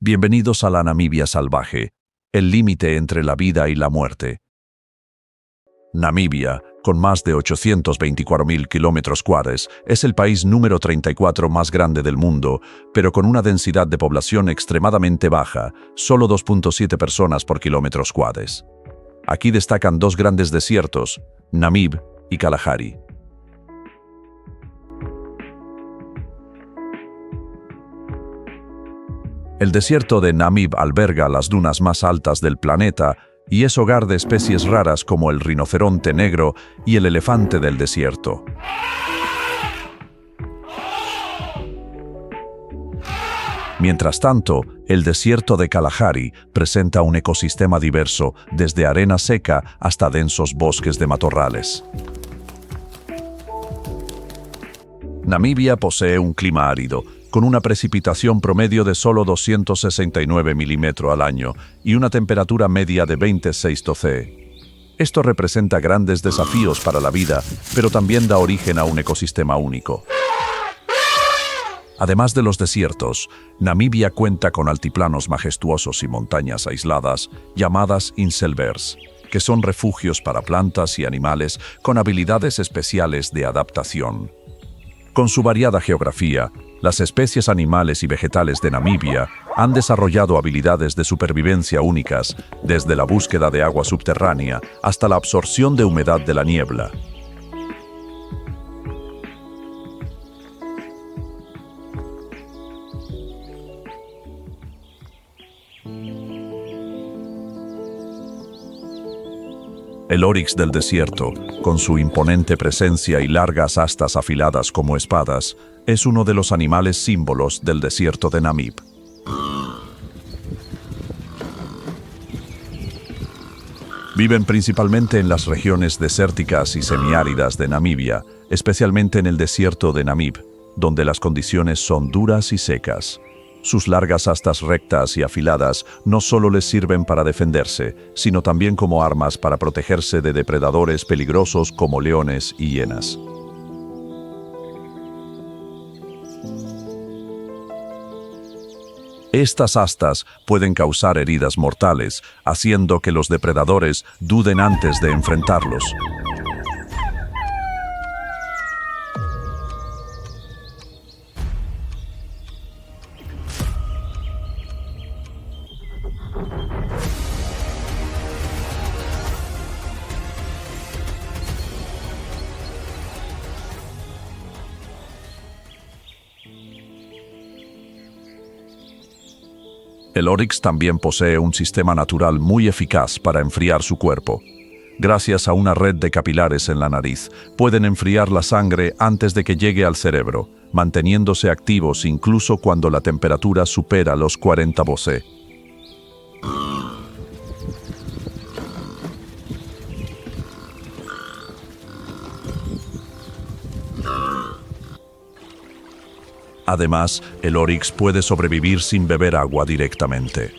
Bienvenidos a la Namibia salvaje, el límite entre la vida y la muerte. Namibia, con más de 824.000 kilómetros cuadrados, es el país número 34 más grande del mundo, pero con una densidad de población extremadamente baja, solo 2.7 personas por kilómetros cuadrados. Aquí destacan dos grandes desiertos, Namib y Kalahari. El desierto de Namib alberga las dunas más altas del planeta y es hogar de especies raras como el rinoceronte negro y el elefante del desierto. Mientras tanto, el desierto de Kalahari presenta un ecosistema diverso, desde arena seca hasta densos bosques de matorrales. Namibia posee un clima árido, con una precipitación promedio de solo 269 milímetros al año y una temperatura media de 26 C. Esto representa grandes desafíos para la vida, pero también da origen a un ecosistema único. Además de los desiertos, Namibia cuenta con altiplanos majestuosos y montañas aisladas, llamadas inselvers, que son refugios para plantas y animales con habilidades especiales de adaptación. Con su variada geografía, las especies animales y vegetales de Namibia han desarrollado habilidades de supervivencia únicas, desde la búsqueda de agua subterránea hasta la absorción de humedad de la niebla. El oryx del desierto, con su imponente presencia y largas astas afiladas como espadas, es uno de los animales símbolos del desierto de Namib. Viven principalmente en las regiones desérticas y semiáridas de Namibia, especialmente en el desierto de Namib, donde las condiciones son duras y secas. Sus largas astas rectas y afiladas no solo les sirven para defenderse, sino también como armas para protegerse de depredadores peligrosos como leones y hienas. Estas astas pueden causar heridas mortales, haciendo que los depredadores duden antes de enfrentarlos. El oryx también posee un sistema natural muy eficaz para enfriar su cuerpo. Gracias a una red de capilares en la nariz, pueden enfriar la sangre antes de que llegue al cerebro, manteniéndose activos incluso cuando la temperatura supera los 40 °C. Además, el oryx puede sobrevivir sin beber agua directamente.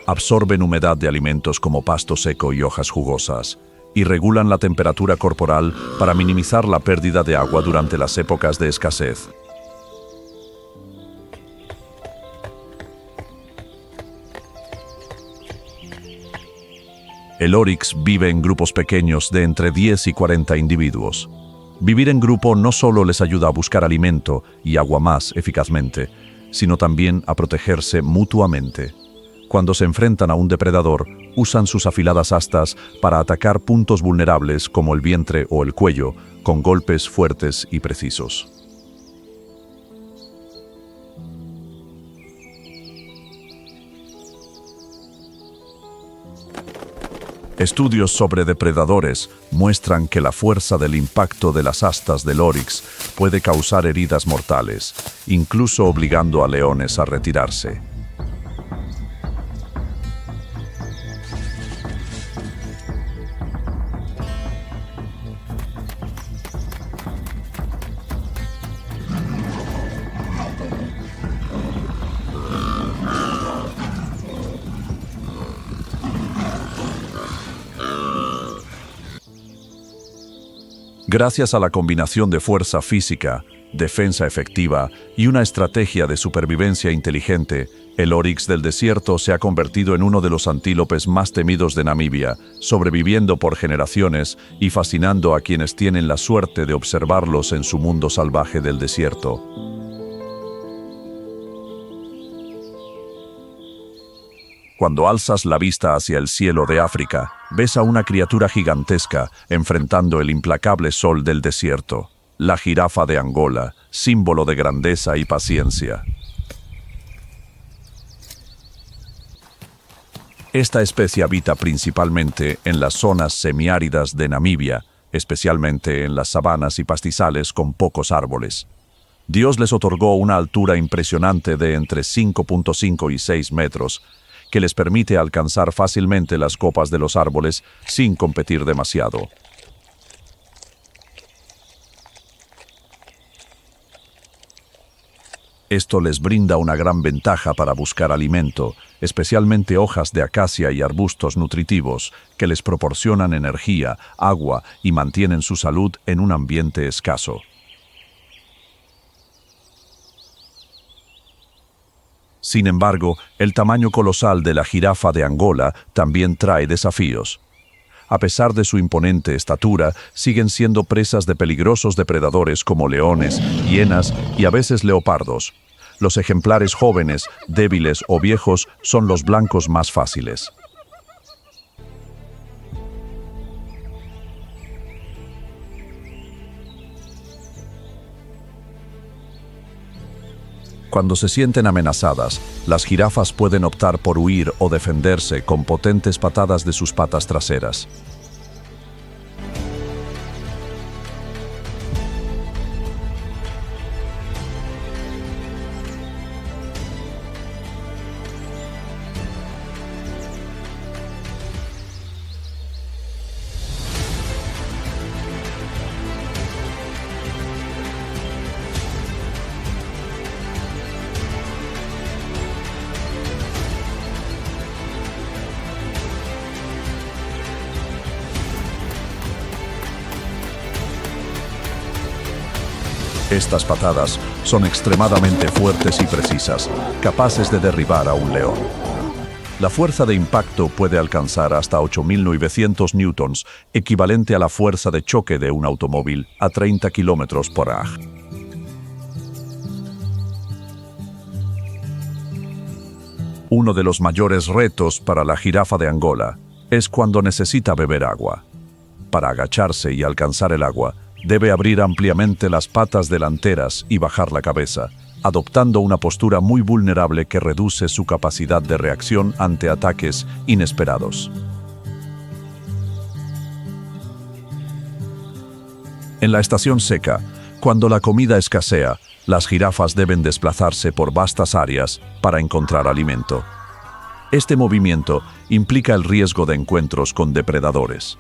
Absorben humedad de alimentos como pasto seco y hojas jugosas, y regulan la temperatura corporal para minimizar la pérdida de agua durante las épocas de escasez. El oryx vive en grupos pequeños de entre 10 y 40 individuos. Vivir en grupo no solo les ayuda a buscar alimento y agua más eficazmente, sino también a protegerse mutuamente. Cuando se enfrentan a un depredador, usan sus afiladas astas para atacar puntos vulnerables como el vientre o el cuello, con golpes fuertes y precisos. Estudios sobre depredadores muestran que la fuerza del impacto de las astas del oryx puede causar heridas mortales, incluso obligando a leones a retirarse. Gracias a la combinación de fuerza física, defensa efectiva y una estrategia de supervivencia inteligente, el oryx del desierto se ha convertido en uno de los antílopes más temidos de Namibia, sobreviviendo por generaciones y fascinando a quienes tienen la suerte de observarlos en su mundo salvaje del desierto. Cuando alzas la vista hacia el cielo de África, ves a una criatura gigantesca enfrentando el implacable sol del desierto, la jirafa de Angola, símbolo de grandeza y paciencia. Esta especie habita principalmente en las zonas semiáridas de Namibia, especialmente en las sabanas y pastizales con pocos árboles. Dios les otorgó una altura impresionante de entre 5.5 y 6 metros, que les permite alcanzar fácilmente las copas de los árboles sin competir demasiado. Esto les brinda una gran ventaja para buscar alimento, especialmente hojas de acacia y arbustos nutritivos que les proporcionan energía, agua y mantienen su salud en un ambiente escaso. Sin embargo, el tamaño colosal de la jirafa de Angola también trae desafíos. A pesar de su imponente estatura, siguen siendo presas de peligrosos depredadores como leones, hienas y a veces leopardos. Los ejemplares jóvenes, débiles o viejos son los blancos más fáciles. Cuando se sienten amenazadas, las jirafas pueden optar por huir o defenderse con potentes patadas de sus patas traseras. Estas patadas son extremadamente fuertes y precisas, capaces de derribar a un león. La fuerza de impacto puede alcanzar hasta 8.900 newtons, equivalente a la fuerza de choque de un automóvil a 30 km/h. Uno de los mayores retos para la jirafa de Angola es cuando necesita beber agua. Para agacharse y alcanzar el agua, debe abrir ampliamente las patas delanteras y bajar la cabeza, adoptando una postura muy vulnerable que reduce su capacidad de reacción ante ataques inesperados. En la estación seca, cuando la comida escasea, las jirafas deben desplazarse por vastas áreas para encontrar alimento. Este movimiento implica el riesgo de encuentros con depredadores.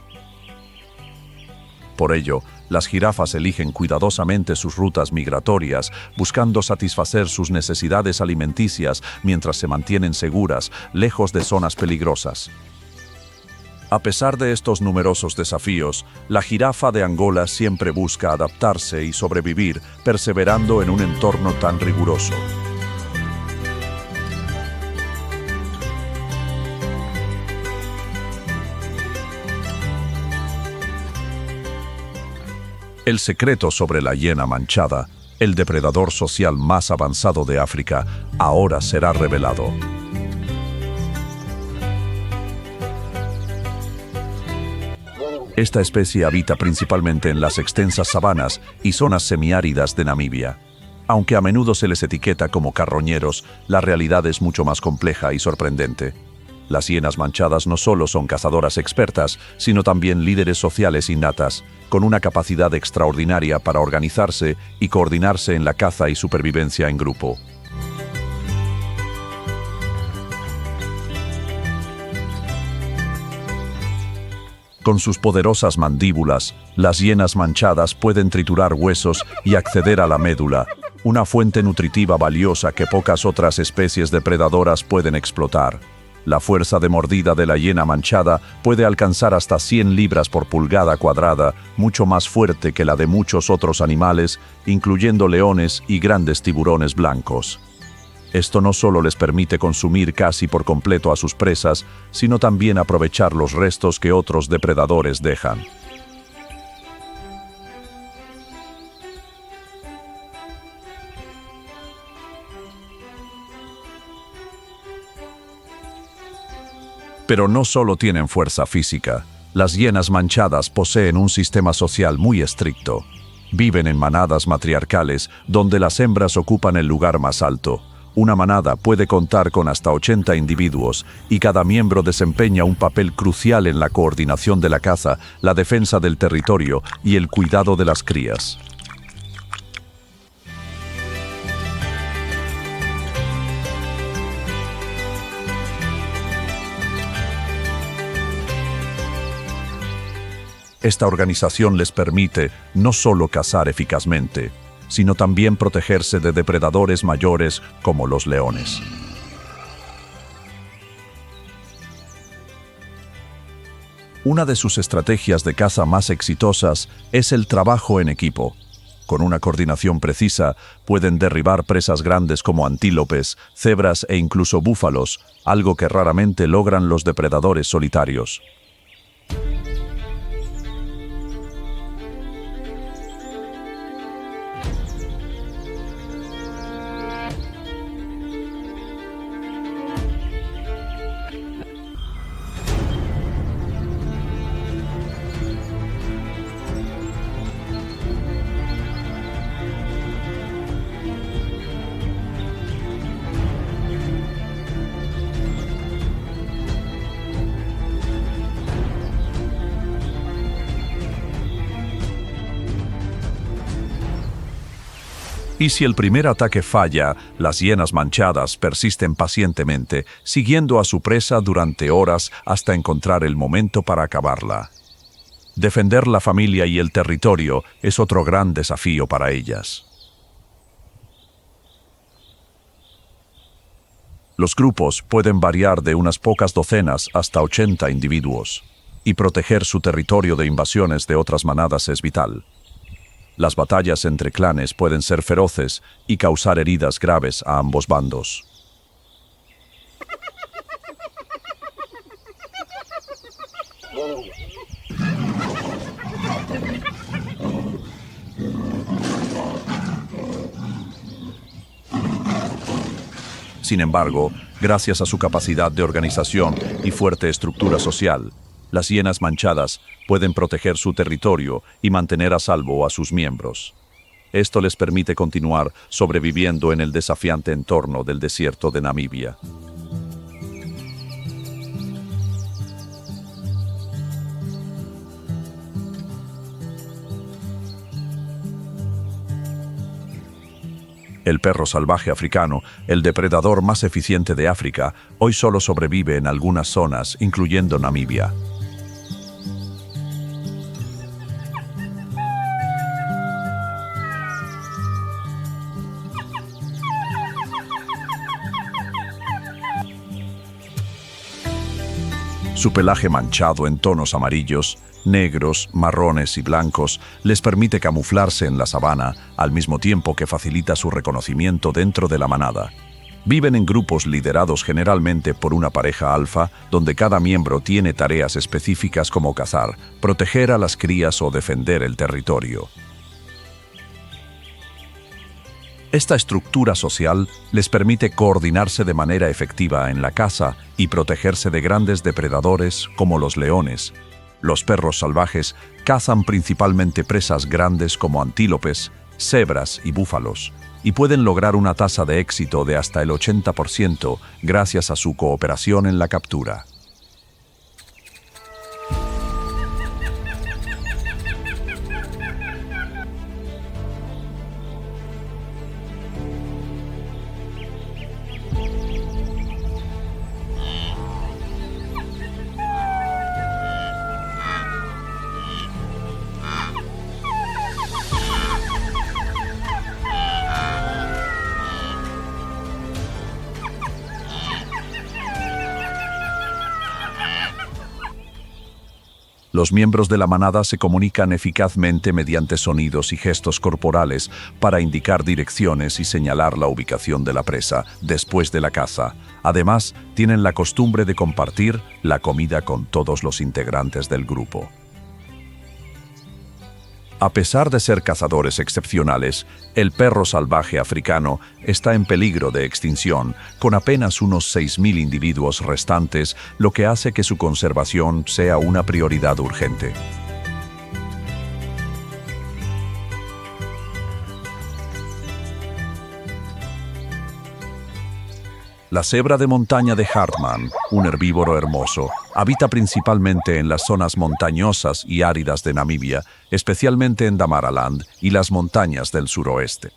Por ello, las jirafas eligen cuidadosamente sus rutas migratorias, buscando satisfacer sus necesidades alimenticias mientras se mantienen seguras, lejos de zonas peligrosas. A pesar de estos numerosos desafíos, la jirafa de Angola siempre busca adaptarse y sobrevivir, perseverando en un entorno tan riguroso. El secreto sobre la hiena manchada, el depredador social más avanzado de África, ahora será revelado. Esta especie habita principalmente en las extensas sabanas y zonas semiáridas de Namibia. Aunque a menudo se les etiqueta como carroñeros, la realidad es mucho más compleja y sorprendente. Las hienas manchadas no solo son cazadoras expertas, sino también líderes sociales innatas, con una capacidad extraordinaria para organizarse y coordinarse en la caza y supervivencia en grupo. Con sus poderosas mandíbulas, las hienas manchadas pueden triturar huesos y acceder a la médula, una fuente nutritiva valiosa que pocas otras especies depredadoras pueden explotar. La fuerza de mordida de la hiena manchada puede alcanzar hasta 100 libras por pulgada cuadrada, mucho más fuerte que la de muchos otros animales, incluyendo leones y grandes tiburones blancos. Esto no solo les permite consumir casi por completo a sus presas, sino también aprovechar los restos que otros depredadores dejan. Pero no solo tienen fuerza física. Las hienas manchadas poseen un sistema social muy estricto. Viven en manadas matriarcales, donde las hembras ocupan el lugar más alto. Una manada puede contar con hasta 80 individuos y cada miembro desempeña un papel crucial en la coordinación de la caza, la defensa del territorio y el cuidado de las crías. Esta organización les permite no solo cazar eficazmente, sino también protegerse de depredadores mayores como los leones. Una de sus estrategias de caza más exitosas es el trabajo en equipo. Con una coordinación precisa, pueden derribar presas grandes como antílopes, cebras e incluso búfalos, algo que raramente logran los depredadores solitarios. Y si el primer ataque falla, las hienas manchadas persisten pacientemente, siguiendo a su presa durante horas hasta encontrar el momento para acabarla. Defender la familia y el territorio es otro gran desafío para ellas. Los grupos pueden variar de unas pocas docenas hasta 80 individuos, y proteger su territorio de invasiones de otras manadas es vital. Las batallas entre clanes pueden ser feroces y causar heridas graves a ambos bandos. Sin embargo, gracias a su capacidad de organización y fuerte estructura social, las hienas manchadas pueden proteger su territorio y mantener a salvo a sus miembros. Esto les permite continuar sobreviviendo en el desafiante entorno del desierto de Namibia. El perro salvaje africano, el depredador más eficiente de África, hoy solo sobrevive en algunas zonas, incluyendo Namibia. Su pelaje manchado en tonos amarillos, negros, marrones y blancos les permite camuflarse en la sabana, al mismo tiempo que facilita su reconocimiento dentro de la manada. Viven en grupos liderados generalmente por una pareja alfa, donde cada miembro tiene tareas específicas como cazar, proteger a las crías o defender el territorio. Esta estructura social les permite coordinarse de manera efectiva en la caza y protegerse de grandes depredadores como los leones. Los perros salvajes cazan principalmente presas grandes como antílopes, cebras y búfalos, y pueden lograr una tasa de éxito de hasta el 80% gracias a su cooperación en la captura. Los miembros de la manada se comunican eficazmente mediante sonidos y gestos corporales para indicar direcciones y señalar la ubicación de la presa después de la caza. Además, tienen la costumbre de compartir la comida con todos los integrantes del grupo. A pesar de ser cazadores excepcionales, el perro salvaje africano está en peligro de extinción, con apenas unos 6.000 individuos restantes, lo que hace que su conservación sea una prioridad urgente. La cebra de montaña de Hartmann, un herbívoro hermoso, habita principalmente en las zonas montañosas y áridas de Namibia, especialmente en Damaraland y las montañas del suroeste.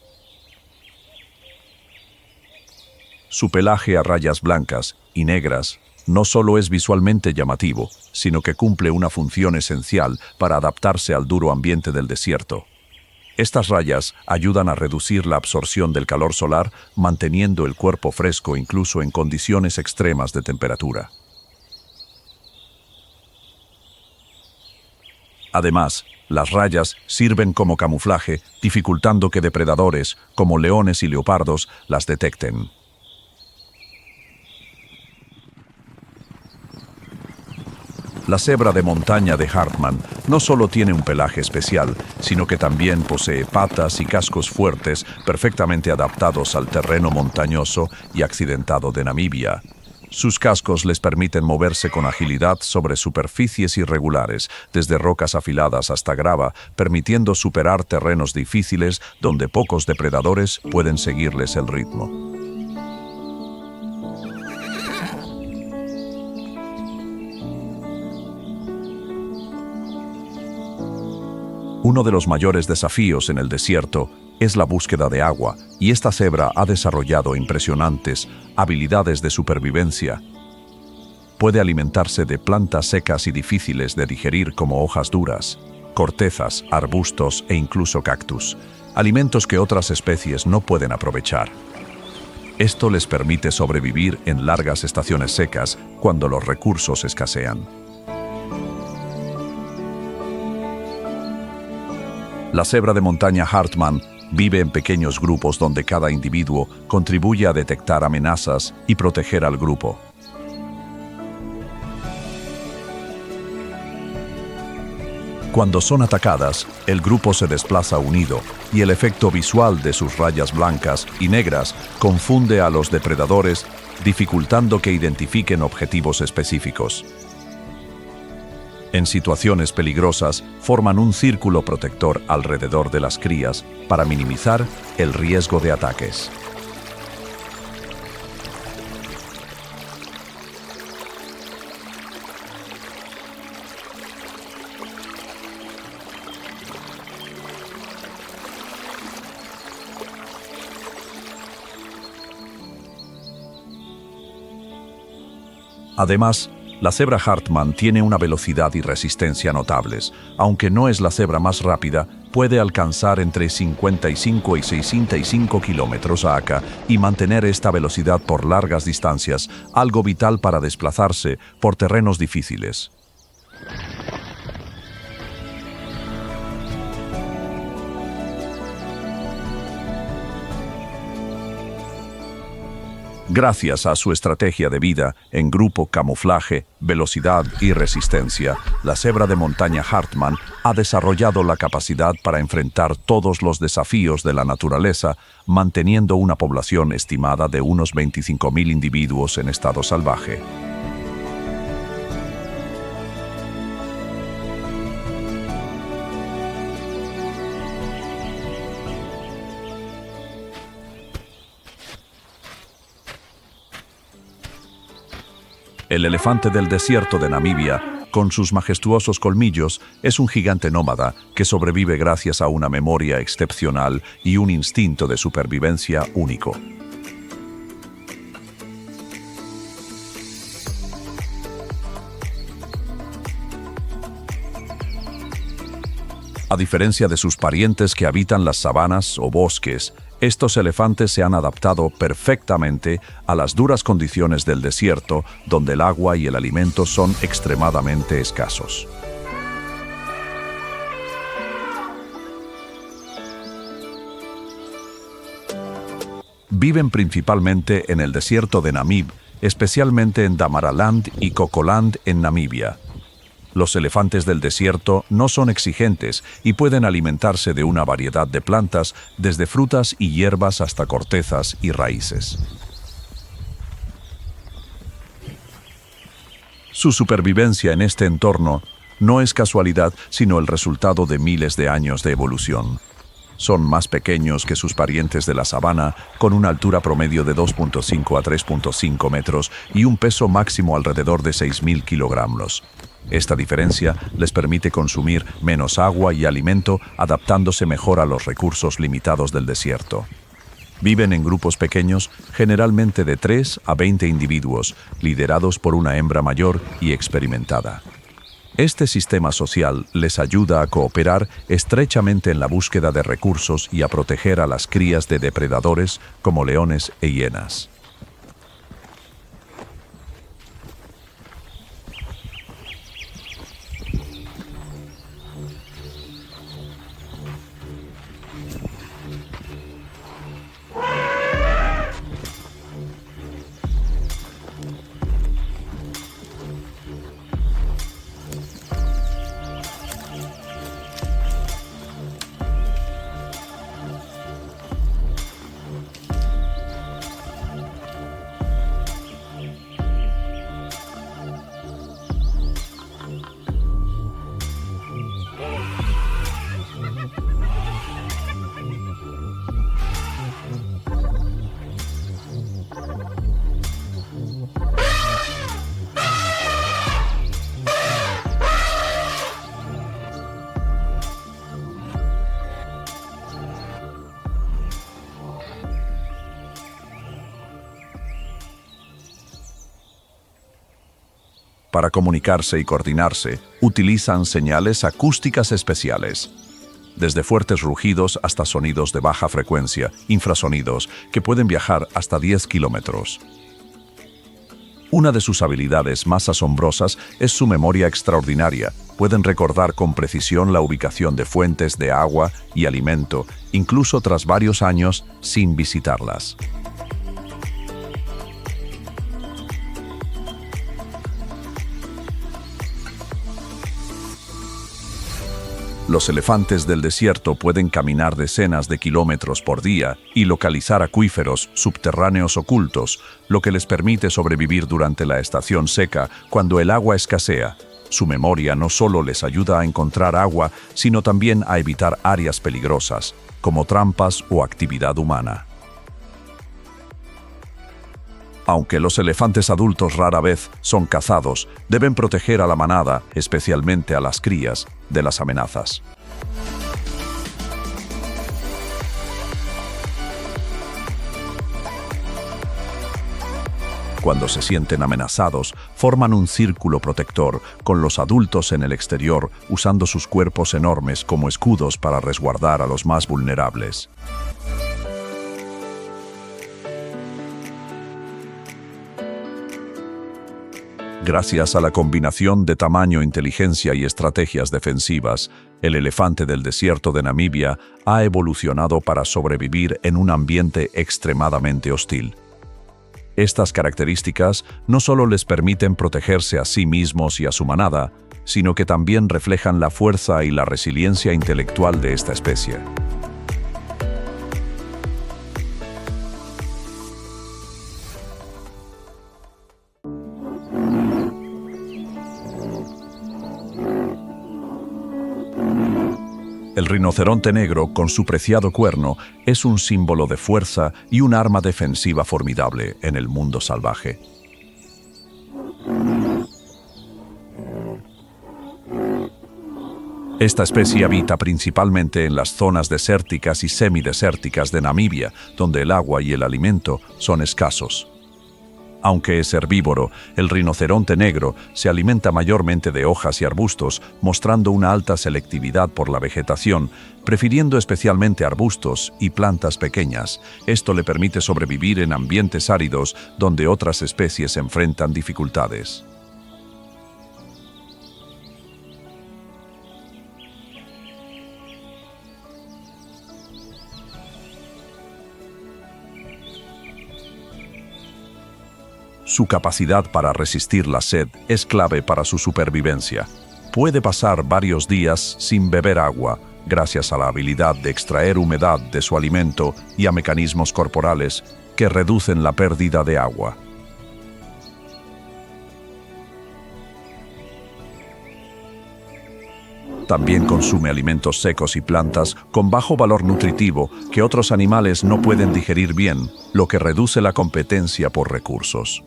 Su pelaje a rayas blancas y negras no solo es visualmente llamativo, sino que cumple una función esencial para adaptarse al duro ambiente del desierto. Estas rayas ayudan a reducir la absorción del calor solar, manteniendo el cuerpo fresco incluso en condiciones extremas de temperatura. Además, las rayas sirven como camuflaje, dificultando que depredadores, como leones y leopardos, las detecten. La cebra de montaña de Hartmann no solo tiene un pelaje especial, sino que también posee patas y cascos fuertes perfectamente adaptados al terreno montañoso y accidentado de Namibia. Sus cascos les permiten moverse con agilidad sobre superficies irregulares, desde rocas afiladas hasta grava, permitiendo superar terrenos difíciles donde pocos depredadores pueden seguirles el ritmo. Uno de los mayores desafíos en el desierto es la búsqueda de agua, y esta cebra ha desarrollado impresionantes habilidades de supervivencia. Puede alimentarse de plantas secas y difíciles de digerir como hojas duras, cortezas, arbustos e incluso cactus, alimentos que otras especies no pueden aprovechar. Esto les permite sobrevivir en largas estaciones secas cuando los recursos escasean. La cebra de montaña Hartmann vive en pequeños grupos donde cada individuo contribuye a detectar amenazas y proteger al grupo. Cuando son atacadas, el grupo se desplaza unido y el efecto visual de sus rayas blancas y negras confunde a los depredadores, dificultando que identifiquen objetivos específicos. En situaciones peligrosas, forman un círculo protector alrededor de las crías para minimizar el riesgo de ataques. Además, la cebra Hartmann tiene una velocidad y resistencia notables. Aunque no es la cebra más rápida, puede alcanzar entre 55 y 65 km/h y mantener esta velocidad por largas distancias, algo vital para desplazarse por terrenos difíciles. Gracias a su estrategia de vida en grupo, camuflaje, velocidad y resistencia, la cebra de montaña Hartmann ha desarrollado la capacidad para enfrentar todos los desafíos de la naturaleza, manteniendo una población estimada de unos 25.000 individuos en estado salvaje. El elefante del desierto de Namibia, con sus majestuosos colmillos, es un gigante nómada que sobrevive gracias a una memoria excepcional y un instinto de supervivencia único. A diferencia de sus parientes que habitan las sabanas o bosques, estos elefantes se han adaptado perfectamente a las duras condiciones del desierto, donde el agua y el alimento son extremadamente escasos. Viven principalmente en el desierto de Namib, especialmente en Damaraland y Cocoland en Namibia. Los elefantes del desierto no son exigentes y pueden alimentarse de una variedad de plantas, desde frutas y hierbas hasta cortezas y raíces. Su supervivencia en este entorno no es casualidad, sino el resultado de miles de años de evolución. Son más pequeños que sus parientes de la sabana, con una altura promedio de 2.5 a 3.5 metros y un peso máximo alrededor de 6.000 kilogramos. Esta diferencia les permite consumir menos agua y alimento, adaptándose mejor a los recursos limitados del desierto. Viven en grupos pequeños, generalmente de 3 a 20 individuos, liderados por una hembra mayor y experimentada. Este sistema social les ayuda a cooperar estrechamente en la búsqueda de recursos y a proteger a las crías de depredadores como leones e hienas. Para comunicarse y coordinarse, utilizan señales acústicas especiales, desde fuertes rugidos hasta sonidos de baja frecuencia, infrasonidos, que pueden viajar hasta 10 kilómetros. Una de sus habilidades más asombrosas es su memoria extraordinaria. Pueden recordar con precisión la ubicación de fuentes de agua y alimento, incluso tras varios años sin visitarlas. Los elefantes del desierto pueden caminar decenas de kilómetros por día y localizar acuíferos subterráneos ocultos, lo que les permite sobrevivir durante la estación seca cuando el agua escasea. Su memoria no solo les ayuda a encontrar agua, sino también a evitar áreas peligrosas, como trampas o actividad humana. Aunque los elefantes adultos rara vez son cazados, deben proteger a la manada, especialmente a las crías, de las amenazas. Cuando se sienten amenazados, forman un círculo protector, con los adultos en el exterior, usando sus cuerpos enormes como escudos para resguardar a los más vulnerables. Gracias a la combinación de tamaño, inteligencia y estrategias defensivas, el elefante del desierto de Namibia ha evolucionado para sobrevivir en un ambiente extremadamente hostil. Estas características no solo les permiten protegerse a sí mismos y a su manada, sino que también reflejan la fuerza y la resiliencia intelectual de esta especie. El rinoceronte negro, con su preciado cuerno, es un símbolo de fuerza y un arma defensiva formidable en el mundo salvaje. Esta especie habita principalmente en las zonas desérticas y semidesérticas de Namibia, donde el agua y el alimento son escasos. Aunque es herbívoro, el rinoceronte negro se alimenta mayormente de hojas y arbustos, mostrando una alta selectividad por la vegetación, prefiriendo especialmente arbustos y plantas pequeñas. Esto le permite sobrevivir en ambientes áridos donde otras especies enfrentan dificultades. Su capacidad para resistir la sed es clave para su supervivencia. Puede pasar varios días sin beber agua, gracias a la habilidad de extraer humedad de su alimento y a mecanismos corporales que reducen la pérdida de agua. También consume alimentos secos y plantas con bajo valor nutritivo que otros animales no pueden digerir bien, lo que reduce la competencia por recursos.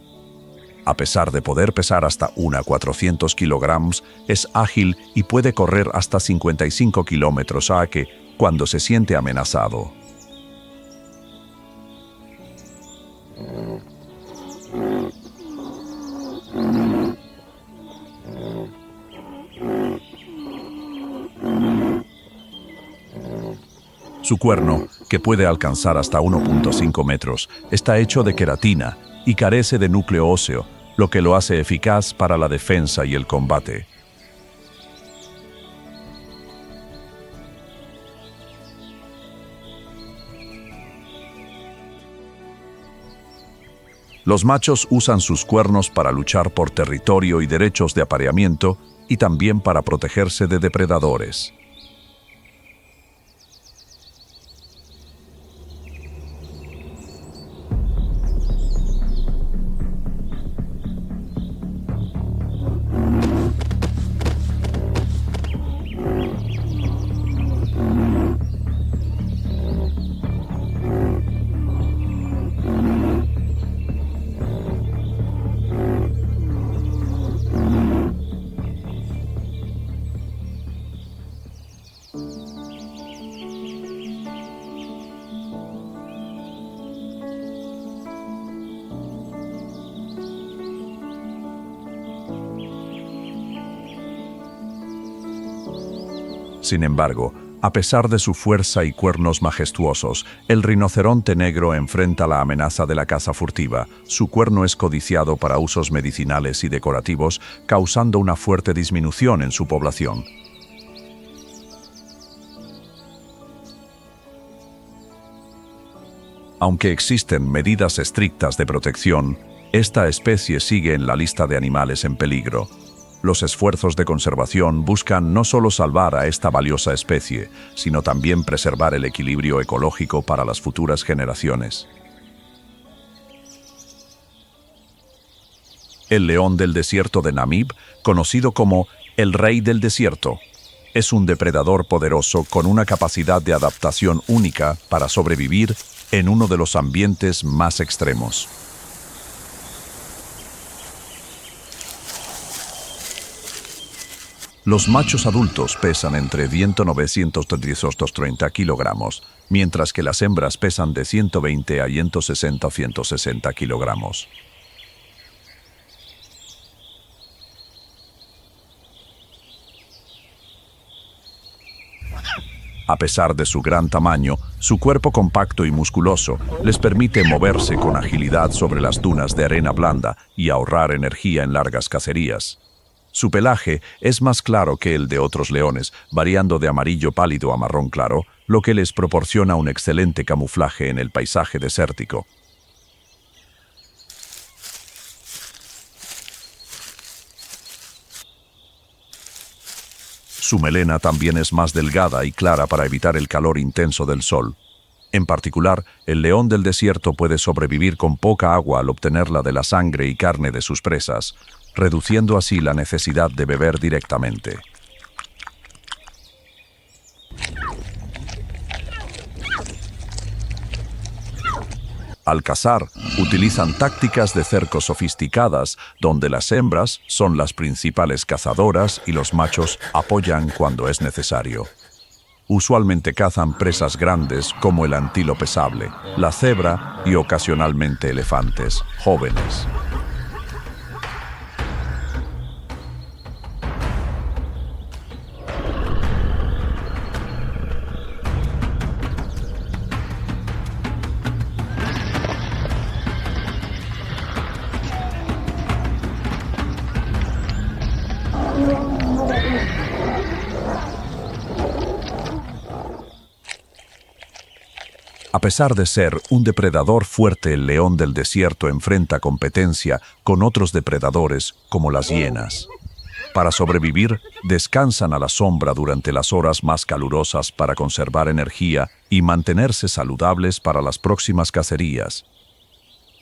A pesar de poder pesar hasta 400 kilogramos, es ágil y puede correr hasta 55 km/h cuando se siente amenazado. Su cuerno, que puede alcanzar hasta 1.5 metros, está hecho de queratina y carece de núcleo óseo, lo que lo hace eficaz para la defensa y el combate. Los machos usan sus cuernos para luchar por territorio y derechos de apareamiento y también para protegerse de depredadores. Sin embargo, a pesar de su fuerza y cuernos majestuosos, el rinoceronte negro enfrenta la amenaza de la caza furtiva. Su cuerno es codiciado para usos medicinales y decorativos, causando una fuerte disminución en su población. Aunque existen medidas estrictas de protección, esta especie sigue en la lista de animales en peligro. Los esfuerzos de conservación buscan no solo salvar a esta valiosa especie, sino también preservar el equilibrio ecológico para las futuras generaciones. El león del desierto de Namib, conocido como el rey del desierto, es un depredador poderoso con una capacidad de adaptación única para sobrevivir en uno de los ambientes más extremos. Los machos adultos pesan entre 100 y 930 kilogramos, mientras que las hembras pesan de 120 a 160 kilogramos. A pesar de su gran tamaño, su cuerpo compacto y musculoso les permite moverse con agilidad sobre las dunas de arena blanda y ahorrar energía en largas cacerías. Su pelaje es más claro que el de otros leones, variando de amarillo pálido a marrón claro, lo que les proporciona un excelente camuflaje en el paisaje desértico. Su melena también es más delgada y clara para evitar el calor intenso del sol. En particular, el león del desierto puede sobrevivir con poca agua al obtenerla de la sangre y carne de sus presas, reduciendo así la necesidad de beber directamente. Al cazar, utilizan tácticas de cerco sofisticadas, donde las hembras son las principales cazadoras y los machos apoyan cuando es necesario. Usualmente cazan presas grandes como el antílope sable, la cebra y ocasionalmente elefantes jóvenes. A pesar de ser un depredador fuerte, el león del desierto enfrenta competencia con otros depredadores como las hienas. Para sobrevivir, descansan a la sombra durante las horas más calurosas para conservar energía y mantenerse saludables para las próximas cacerías.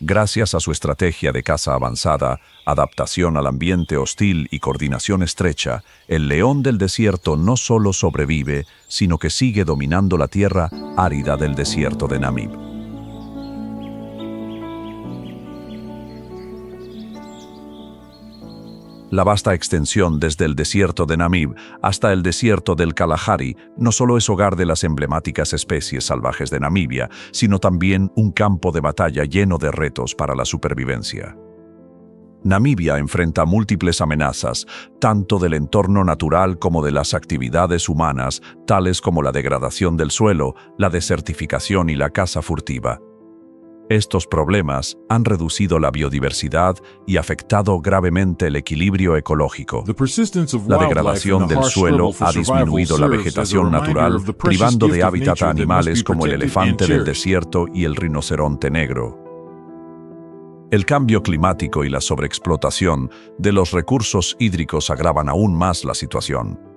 Gracias a su estrategia de caza avanzada, adaptación al ambiente hostil y coordinación estrecha, el león del desierto no solo sobrevive, sino que sigue dominando la tierra árida del desierto de Namib. La vasta extensión desde el desierto de Namib hasta el desierto del Kalahari no solo es hogar de las emblemáticas especies salvajes de Namibia, sino también un campo de batalla lleno de retos para la supervivencia. Namibia enfrenta múltiples amenazas, tanto del entorno natural como de las actividades humanas, tales como la degradación del suelo, la desertificación y la caza furtiva. Estos problemas han reducido la biodiversidad y afectado gravemente el equilibrio ecológico. La degradación del suelo ha disminuido la vegetación natural, privando de hábitat a animales como el elefante del desierto y el rinoceronte negro. El cambio climático y la sobreexplotación de los recursos hídricos agravan aún más la situación.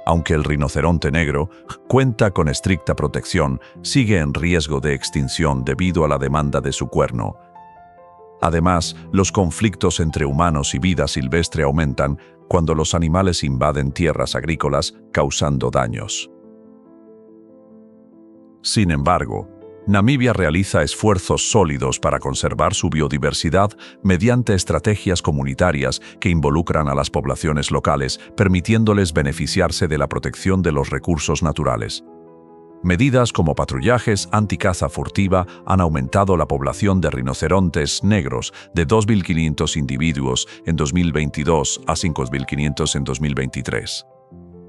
Aunque el rinoceronte negro cuenta con estricta protección, sigue en riesgo de extinción debido a la demanda de su cuerno. Además, los conflictos entre humanos y vida silvestre aumentan cuando los animales invaden tierras agrícolas, causando daños. Sin embargo, Namibia realiza esfuerzos sólidos para conservar su biodiversidad mediante estrategias comunitarias que involucran a las poblaciones locales, permitiéndoles beneficiarse de la protección de los recursos naturales. Medidas como patrullajes anticaza furtiva han aumentado la población de rinocerontes negros de 2.500 individuos en 2022 a 5.500 en 2023.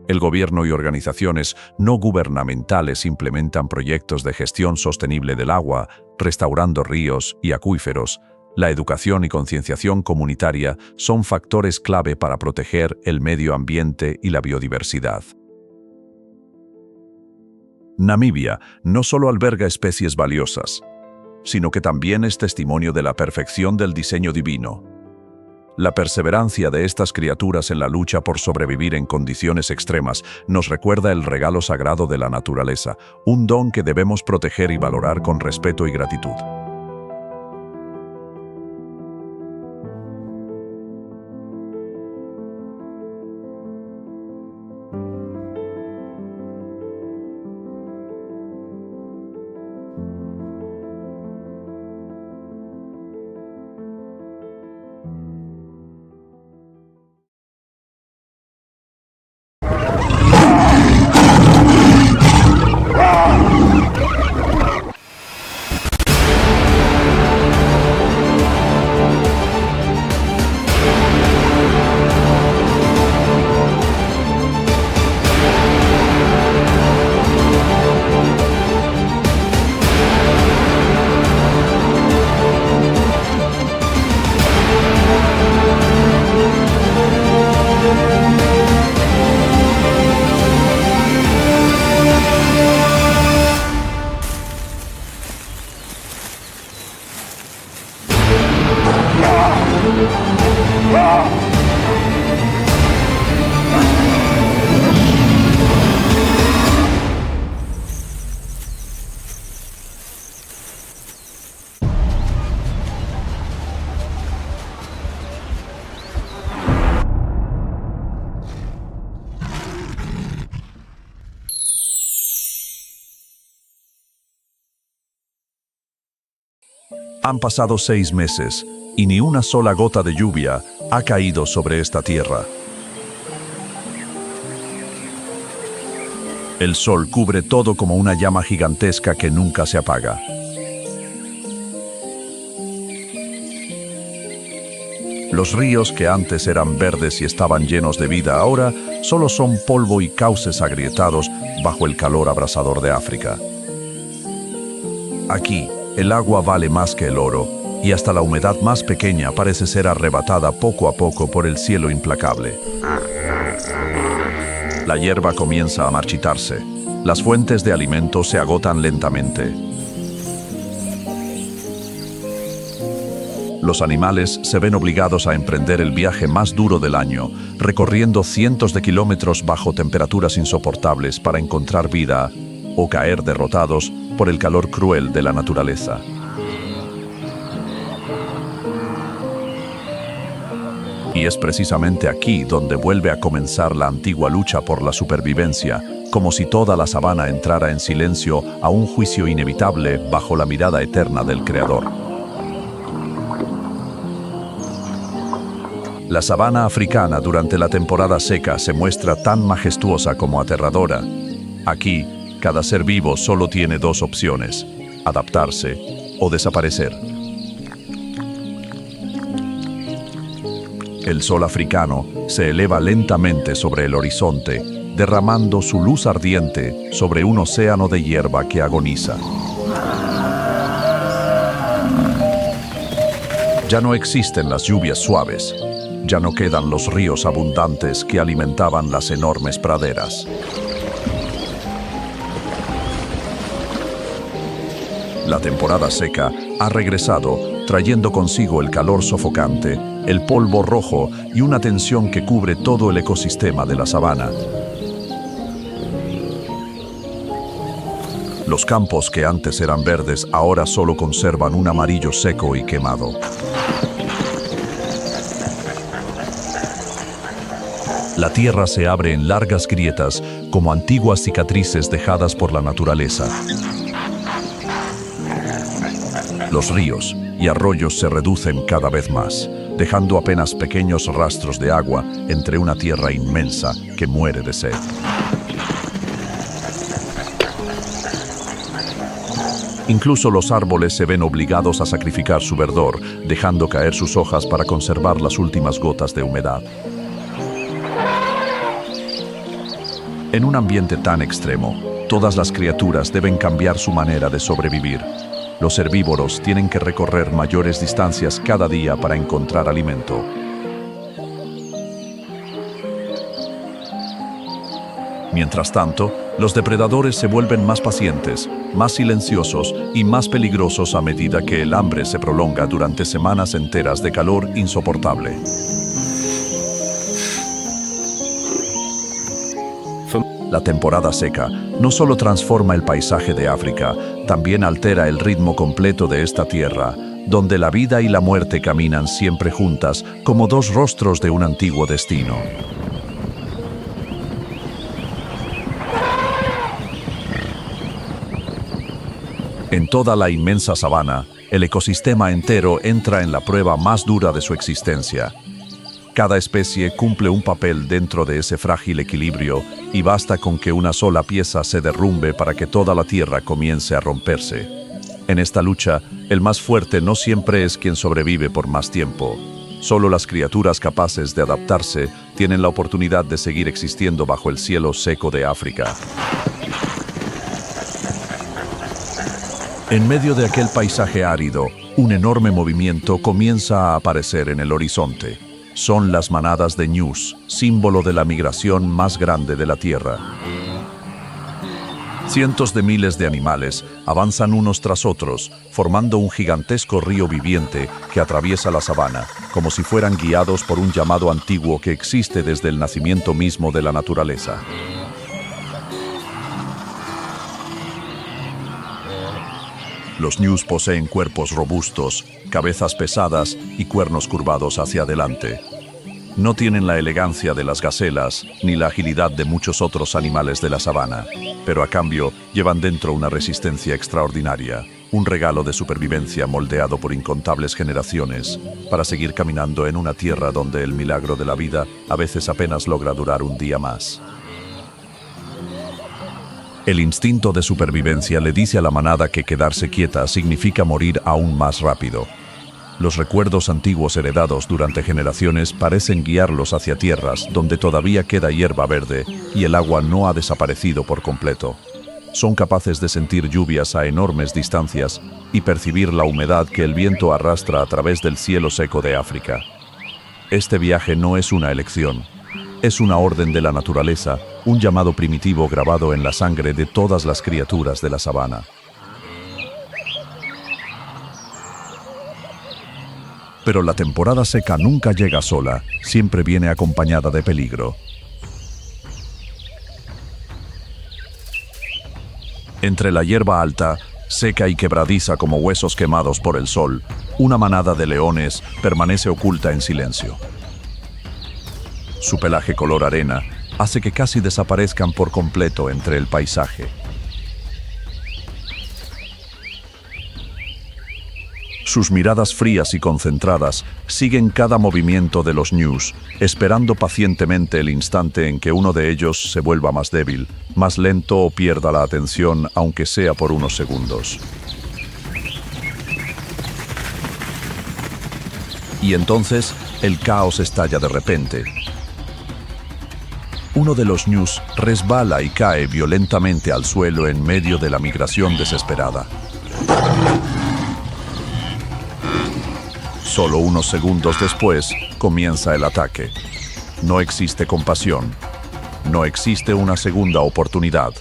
El gobierno y organizaciones no gubernamentales implementan proyectos de gestión sostenible del agua, restaurando ríos y acuíferos. La educación y concienciación comunitaria son factores clave para proteger el medio ambiente y la biodiversidad. Namibia no solo alberga especies valiosas, sino que también es testimonio de la perfección del diseño divino. La perseverancia de estas criaturas en la lucha por sobrevivir en condiciones extremas nos recuerda el regalo sagrado de la naturaleza, un don que debemos proteger y valorar con respeto y gratitud. Han pasado 6 meses y ni una sola gota de lluvia ha caído sobre esta tierra. El sol cubre todo como una llama gigantesca que nunca se apaga. Los ríos que antes eran verdes y estaban llenos de vida ahora solo son polvo y cauces agrietados bajo el calor abrasador de África. Aquí, el agua vale más que el oro, y hasta la humedad más pequeña parece ser arrebatada poco a poco por el cielo implacable. La hierba comienza a marchitarse. Las fuentes de alimento se agotan lentamente. Los animales se ven obligados a emprender el viaje más duro del año, recorriendo cientos de kilómetros bajo temperaturas insoportables para encontrar vida o caer derrotados por el calor cruel de la naturaleza. Y es precisamente aquí donde vuelve a comenzar la antigua lucha por la supervivencia, como si toda la sabana entrara en silencio a un juicio inevitable bajo la mirada eterna del Creador. La sabana africana durante la temporada seca se muestra tan majestuosa como aterradora. Aquí, cada ser vivo solo tiene 2 opciones: adaptarse o desaparecer. El sol africano se eleva lentamente sobre el horizonte, derramando su luz ardiente sobre un océano de hierba que agoniza. Ya no existen las lluvias suaves. Ya no quedan los ríos abundantes que alimentaban las enormes praderas. La temporada seca ha regresado, trayendo consigo el calor sofocante, el polvo rojo y una tensión que cubre todo el ecosistema de la sabana. Los campos que antes eran verdes ahora solo conservan un amarillo seco y quemado. La tierra se abre en largas grietas, como antiguas cicatrices dejadas por la naturaleza. Los ríos y arroyos se reducen cada vez más, dejando apenas pequeños rastros de agua entre una tierra inmensa que muere de sed. Incluso los árboles se ven obligados a sacrificar su verdor, dejando caer sus hojas para conservar las últimas gotas de humedad. En un ambiente tan extremo, todas las criaturas deben cambiar su manera de sobrevivir. Los herbívoros tienen que recorrer mayores distancias cada día para encontrar alimento. Mientras tanto, los depredadores se vuelven más pacientes, más silenciosos y más peligrosos a medida que el hambre se prolonga durante semanas enteras de calor insoportable. La temporada seca no solo transforma el paisaje de África, también altera el ritmo completo de esta tierra, donde la vida y la muerte caminan siempre juntas como 2 rostros de un antiguo destino. En toda la inmensa sabana, el ecosistema entero entra en la prueba más dura de su existencia. Cada especie cumple un papel dentro de ese frágil equilibrio y basta con que una sola pieza se derrumbe para que toda la tierra comience a romperse. En esta lucha, el más fuerte no siempre es quien sobrevive por más tiempo. Solo las criaturas capaces de adaptarse tienen la oportunidad de seguir existiendo bajo el cielo seco de África. En medio de aquel paisaje árido, un enorme movimiento comienza a aparecer en el horizonte. Son las manadas de ñus, símbolo de la migración más grande de la Tierra. Cientos de miles de animales avanzan unos tras otros, formando un gigantesco río viviente que atraviesa la sabana, como si fueran guiados por un llamado antiguo que existe desde el nacimiento mismo de la naturaleza. Los ñus poseen cuerpos robustos, cabezas pesadas y cuernos curvados hacia adelante. No tienen la elegancia de las gacelas ni la agilidad de muchos otros animales de la sabana, pero a cambio llevan dentro una resistencia extraordinaria. un regalo de supervivencia moldeado por incontables generaciones, para seguir caminando en una tierra donde el milagro de la vida a veces apenas logra durar un día más. El instinto de supervivencia le dice a la manada que quedarse quieta significa morir aún más rápido. Los recuerdos antiguos heredados durante generaciones parecen guiarlos hacia tierras donde todavía queda hierba verde y el agua no ha desaparecido por completo. Son capaces de sentir lluvias a enormes distancias y percibir la humedad que el viento arrastra a través del cielo seco de África. Este viaje no es una elección, es una orden de la naturaleza, un llamado primitivo grabado en la sangre de todas las criaturas de la sabana. Pero la temporada seca nunca llega sola, siempre viene acompañada de peligro. Entre la hierba alta, seca y quebradiza como huesos quemados por el sol, una manada de leones permanece oculta en silencio. Su pelaje color arena hace que casi desaparezcan por completo entre el paisaje. Sus miradas frías y concentradas siguen cada movimiento de los ñus, esperando pacientemente el instante en que uno de ellos se vuelva más débil, más lento o pierda la atención, aunque sea por unos segundos. Y entonces, el caos estalla de repente. Uno de los ñus resbala y cae violentamente al suelo en medio de la migración desesperada. Solo unos segundos después, comienza el ataque. No existe compasión. No existe una segunda oportunidad.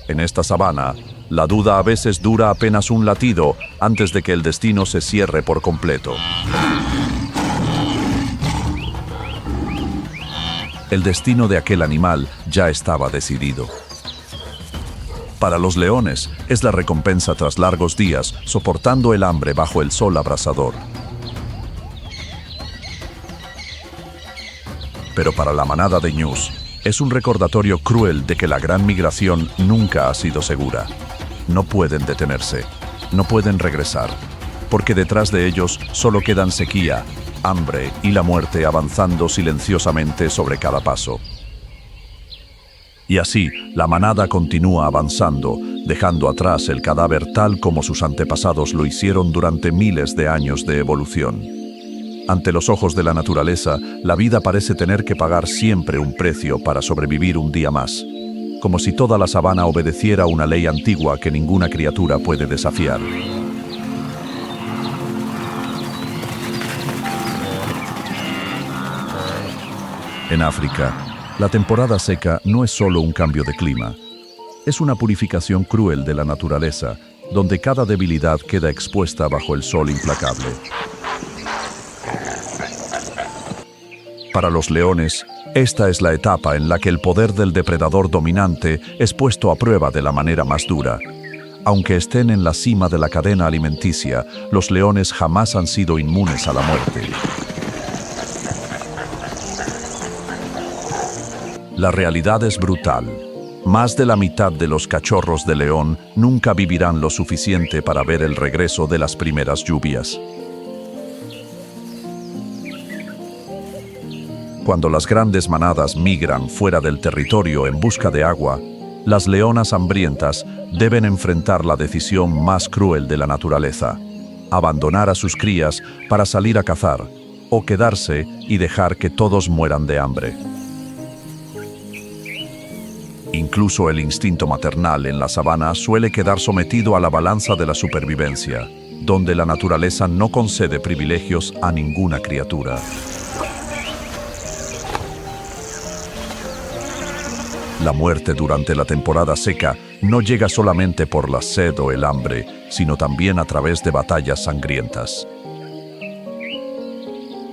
En esta sabana, la duda a veces dura apenas un latido antes de que el destino se cierre por completo. El destino de aquel animal ya estaba decidido. Para los leones, es la recompensa tras largos días, soportando el hambre bajo el sol abrasador. Pero para la manada de ñus, es un recordatorio cruel de que la gran migración nunca ha sido segura. No pueden detenerse, no pueden regresar, porque detrás de ellos solo quedan sequía, hambre y la muerte avanzando silenciosamente sobre cada paso. Y así, la manada continúa avanzando, dejando atrás el cadáver tal como sus antepasados lo hicieron durante miles de años de evolución. Ante los ojos de la naturaleza, la vida parece tener que pagar siempre un precio para sobrevivir un día más, como si toda la sabana obedeciera una ley antigua que ninguna criatura puede desafiar. En África, la temporada seca no es solo un cambio de clima, es una purificación cruel de la naturaleza, donde cada debilidad queda expuesta bajo el sol implacable. Para los leones, esta es la etapa en la que el poder del depredador dominante es puesto a prueba de la manera más dura. Aunque estén en la cima de la cadena alimenticia, los leones jamás han sido inmunes a la muerte. La realidad es brutal. Más de la mitad de los cachorros de león nunca vivirán lo suficiente para ver el regreso de las primeras lluvias. Cuando las grandes manadas migran fuera del territorio en busca de agua, las leonas hambrientas deben enfrentar la decisión más cruel de la naturaleza: abandonar a sus crías para salir a cazar, o quedarse y dejar que todos mueran de hambre. Incluso el instinto maternal en la sabana suele quedar sometido a la balanza de la supervivencia, donde la naturaleza no concede privilegios a ninguna criatura. La muerte durante la temporada seca no llega solamente por la sed o el hambre, sino también a través de batallas sangrientas.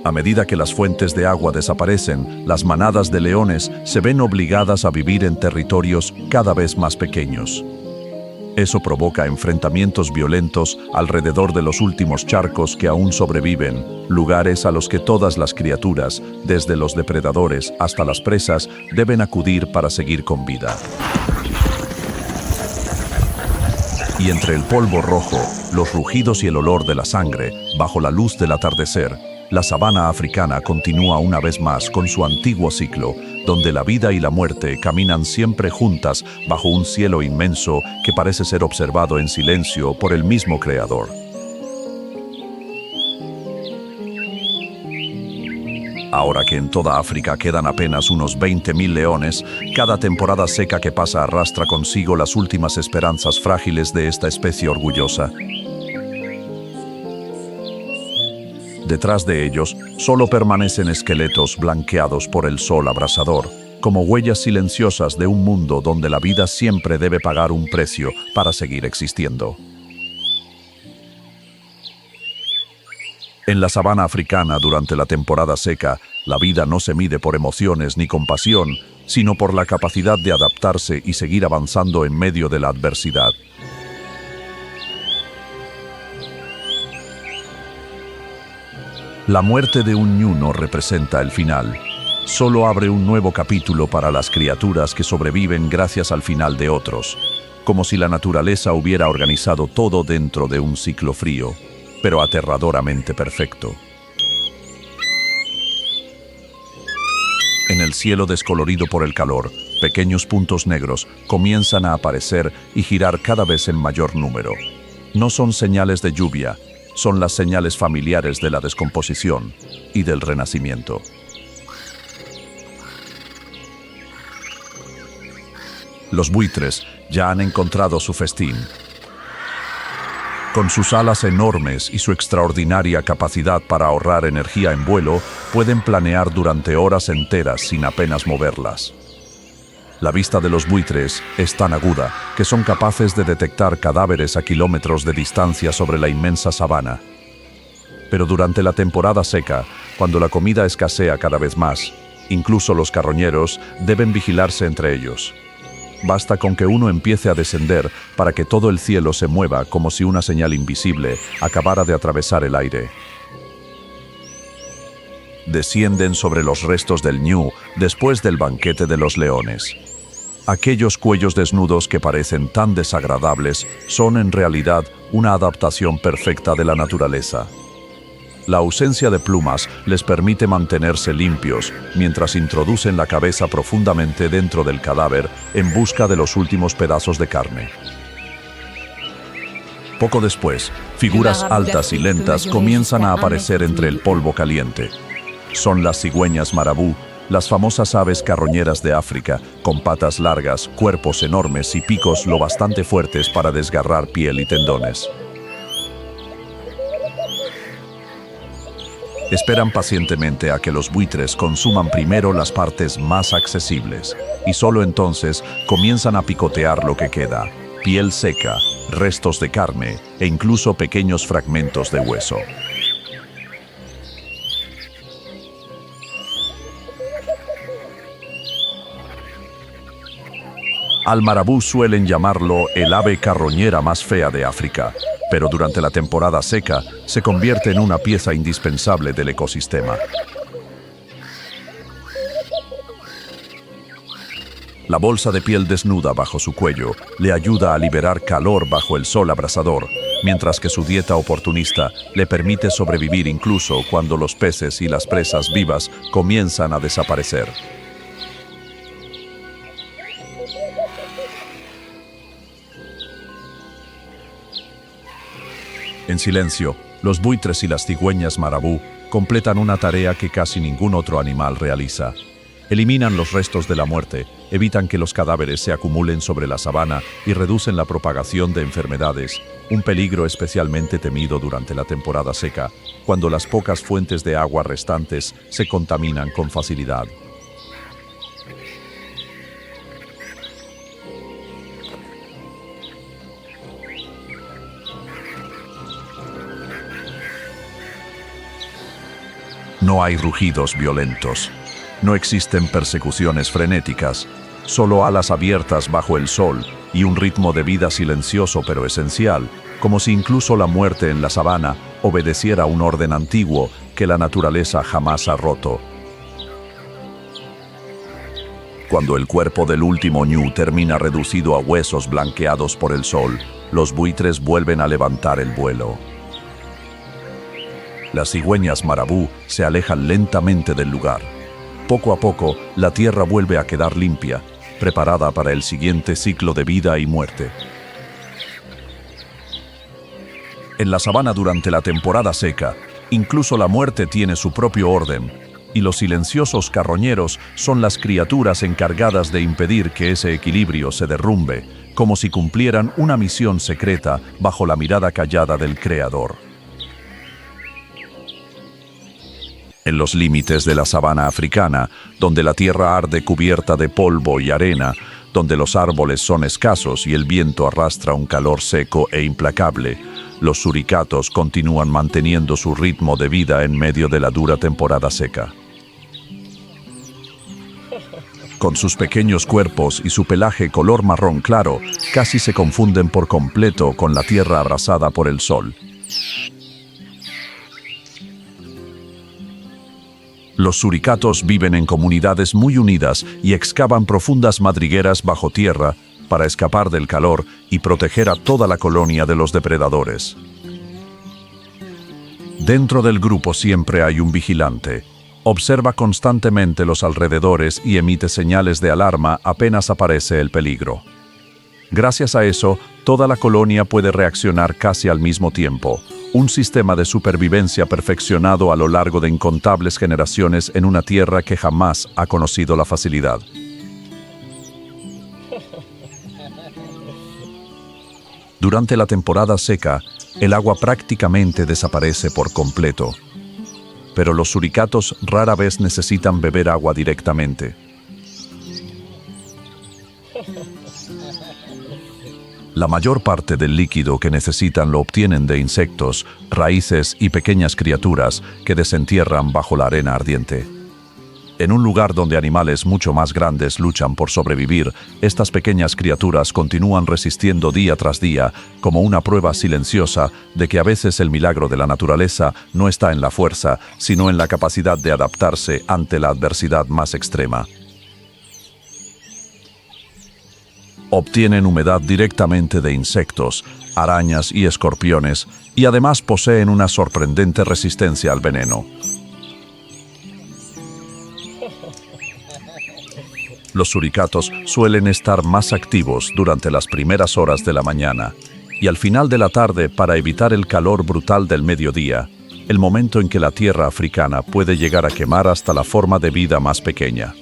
A medida que las fuentes de agua desaparecen, las manadas de leones se ven obligadas a vivir en territorios cada vez más pequeños. Eso provoca enfrentamientos violentos alrededor de los últimos charcos que aún sobreviven, lugares a los que todas las criaturas, desde los depredadores hasta las presas, deben acudir para seguir con vida. Y entre el polvo rojo, los rugidos y el olor de la sangre, bajo la luz del atardecer, la sabana africana continúa una vez más con su antiguo ciclo, donde la vida y la muerte caminan siempre juntas bajo un cielo inmenso que parece ser observado en silencio por el mismo Creador. Ahora que en toda África quedan apenas unos 20.000 leones, cada temporada seca que pasa arrastra consigo las últimas esperanzas frágiles de esta especie orgullosa. Detrás de ellos solo permanecen esqueletos blanqueados por el sol abrasador, como huellas silenciosas de un mundo donde la vida siempre debe pagar un precio para seguir existiendo. En la sabana africana, durante la temporada seca, la vida no se mide por emociones ni compasión, sino por la capacidad de adaptarse y seguir avanzando en medio de la adversidad. La muerte de un ñu no representa el final. Solo abre un nuevo capítulo para las criaturas que sobreviven gracias al final de otros, como si la naturaleza hubiera organizado todo dentro de un ciclo frío, pero aterradoramente perfecto. En el cielo descolorido por el calor, pequeños puntos negros comienzan a aparecer y girar cada vez en mayor número. No son señales de lluvia, son las señales familiares de la descomposición y del renacimiento. Los buitres ya han encontrado su festín. Con sus alas enormes y su extraordinaria capacidad para ahorrar energía en vuelo, pueden planear durante horas enteras sin apenas moverlas. La vista de los buitres es tan aguda que son capaces de detectar cadáveres a kilómetros de distancia sobre la inmensa sabana. Pero durante la temporada seca, cuando la comida escasea cada vez más, incluso los carroñeros deben vigilarse entre ellos. Basta con que uno empiece a descender para que todo el cielo se mueva como si una señal invisible acabara de atravesar el aire. Descienden sobre los restos del ñu después del banquete de los leones. Aquellos cuellos desnudos que parecen tan desagradables son en realidad una adaptación perfecta de la naturaleza. La ausencia de plumas les permite mantenerse limpios mientras introducen la cabeza profundamente dentro del cadáver en busca de los últimos pedazos de carne. Poco después, figuras altas y lentas comienzan a aparecer entre el polvo caliente. Son las cigüeñas marabú, las famosas aves carroñeras de África, con patas largas, cuerpos enormes y picos lo bastante fuertes para desgarrar piel y tendones. Esperan pacientemente a que los buitres consuman primero las partes más accesibles, y solo entonces comienzan a picotear lo que queda: piel seca, restos de carne e incluso pequeños fragmentos de hueso. Al marabú suelen llamarlo el ave carroñera más fea de África, pero durante la temporada seca se convierte en una pieza indispensable del ecosistema. La bolsa de piel desnuda bajo su cuello le ayuda a liberar calor bajo el sol abrasador, mientras que su dieta oportunista le permite sobrevivir incluso cuando los peces y las presas vivas comienzan a desaparecer. En silencio, los buitres y las cigüeñas marabú completan una tarea que casi ningún otro animal realiza. Eliminan los restos de la muerte, evitan que los cadáveres se acumulen sobre la sabana y reducen la propagación de enfermedades, un peligro especialmente temido durante la temporada seca, cuando las pocas fuentes de agua restantes se contaminan con facilidad. No hay rugidos violentos. No existen persecuciones frenéticas, solo alas abiertas bajo el sol y un ritmo de vida silencioso pero esencial, como si incluso la muerte en la sabana obedeciera a un orden antiguo que la naturaleza jamás ha roto. Cuando el cuerpo del último ñu termina reducido a huesos blanqueados por el sol, los buitres vuelven a levantar el vuelo. Las cigüeñas marabú se alejan lentamente del lugar. Poco a poco, la tierra vuelve a quedar limpia, preparada para el siguiente ciclo de vida y muerte. En la sabana durante la temporada seca, incluso la muerte tiene su propio orden, y los silenciosos carroñeros son las criaturas encargadas de impedir que ese equilibrio se derrumbe, como si cumplieran una misión secreta bajo la mirada callada del Creador. En los límites de la sabana africana, donde la tierra arde cubierta de polvo y arena, donde los árboles son escasos y el viento arrastra un calor seco e implacable, los suricatos continúan manteniendo su ritmo de vida en medio de la dura temporada seca. Con sus pequeños cuerpos y su pelaje color marrón claro, casi se confunden por completo con la tierra abrasada por el sol. Los suricatos viven en comunidades muy unidas y excavan profundas madrigueras bajo tierra para escapar del calor y proteger a toda la colonia de los depredadores. Dentro del grupo siempre hay un vigilante. Observa constantemente los alrededores y emite señales de alarma apenas aparece el peligro. Gracias a eso, toda la colonia puede reaccionar casi al mismo tiempo. Un sistema de supervivencia perfeccionado a lo largo de incontables generaciones en una tierra que jamás ha conocido la facilidad. Durante la temporada seca, el agua prácticamente desaparece por completo. Pero los suricatos rara vez necesitan beber agua directamente. La mayor parte del líquido que necesitan lo obtienen de insectos, raíces y pequeñas criaturas que desentierran bajo la arena ardiente. En un lugar donde animales mucho más grandes luchan por sobrevivir, estas pequeñas criaturas continúan resistiendo día tras día como una prueba silenciosa de que a veces el milagro de la naturaleza no está en la fuerza, sino en la capacidad de adaptarse ante la adversidad más extrema. Obtienen humedad directamente de insectos, arañas y escorpiones, y además poseen una sorprendente resistencia al veneno. Los suricatos suelen estar más activos durante las primeras horas de la mañana y al final de la tarde para evitar el calor brutal del mediodía, el momento en que la tierra africana puede llegar a quemar hasta la forma de vida más pequeña.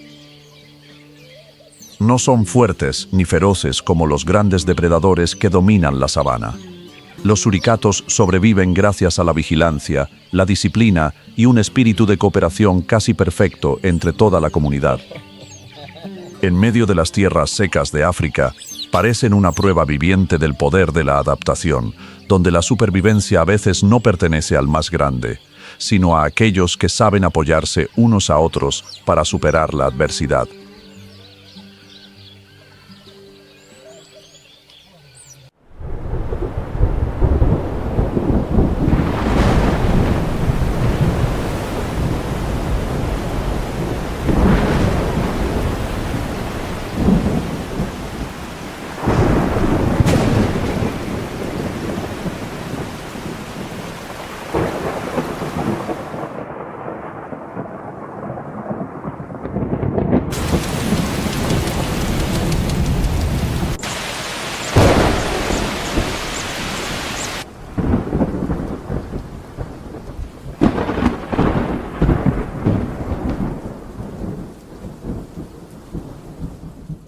No son fuertes ni feroces como los grandes depredadores que dominan la sabana. Los suricatos sobreviven gracias a la vigilancia, la disciplina y un espíritu de cooperación casi perfecto entre toda la comunidad. En medio de las tierras secas de África, parecen una prueba viviente del poder de la adaptación, donde la supervivencia a veces no pertenece al más grande, sino a aquellos que saben apoyarse unos a otros para superar la adversidad.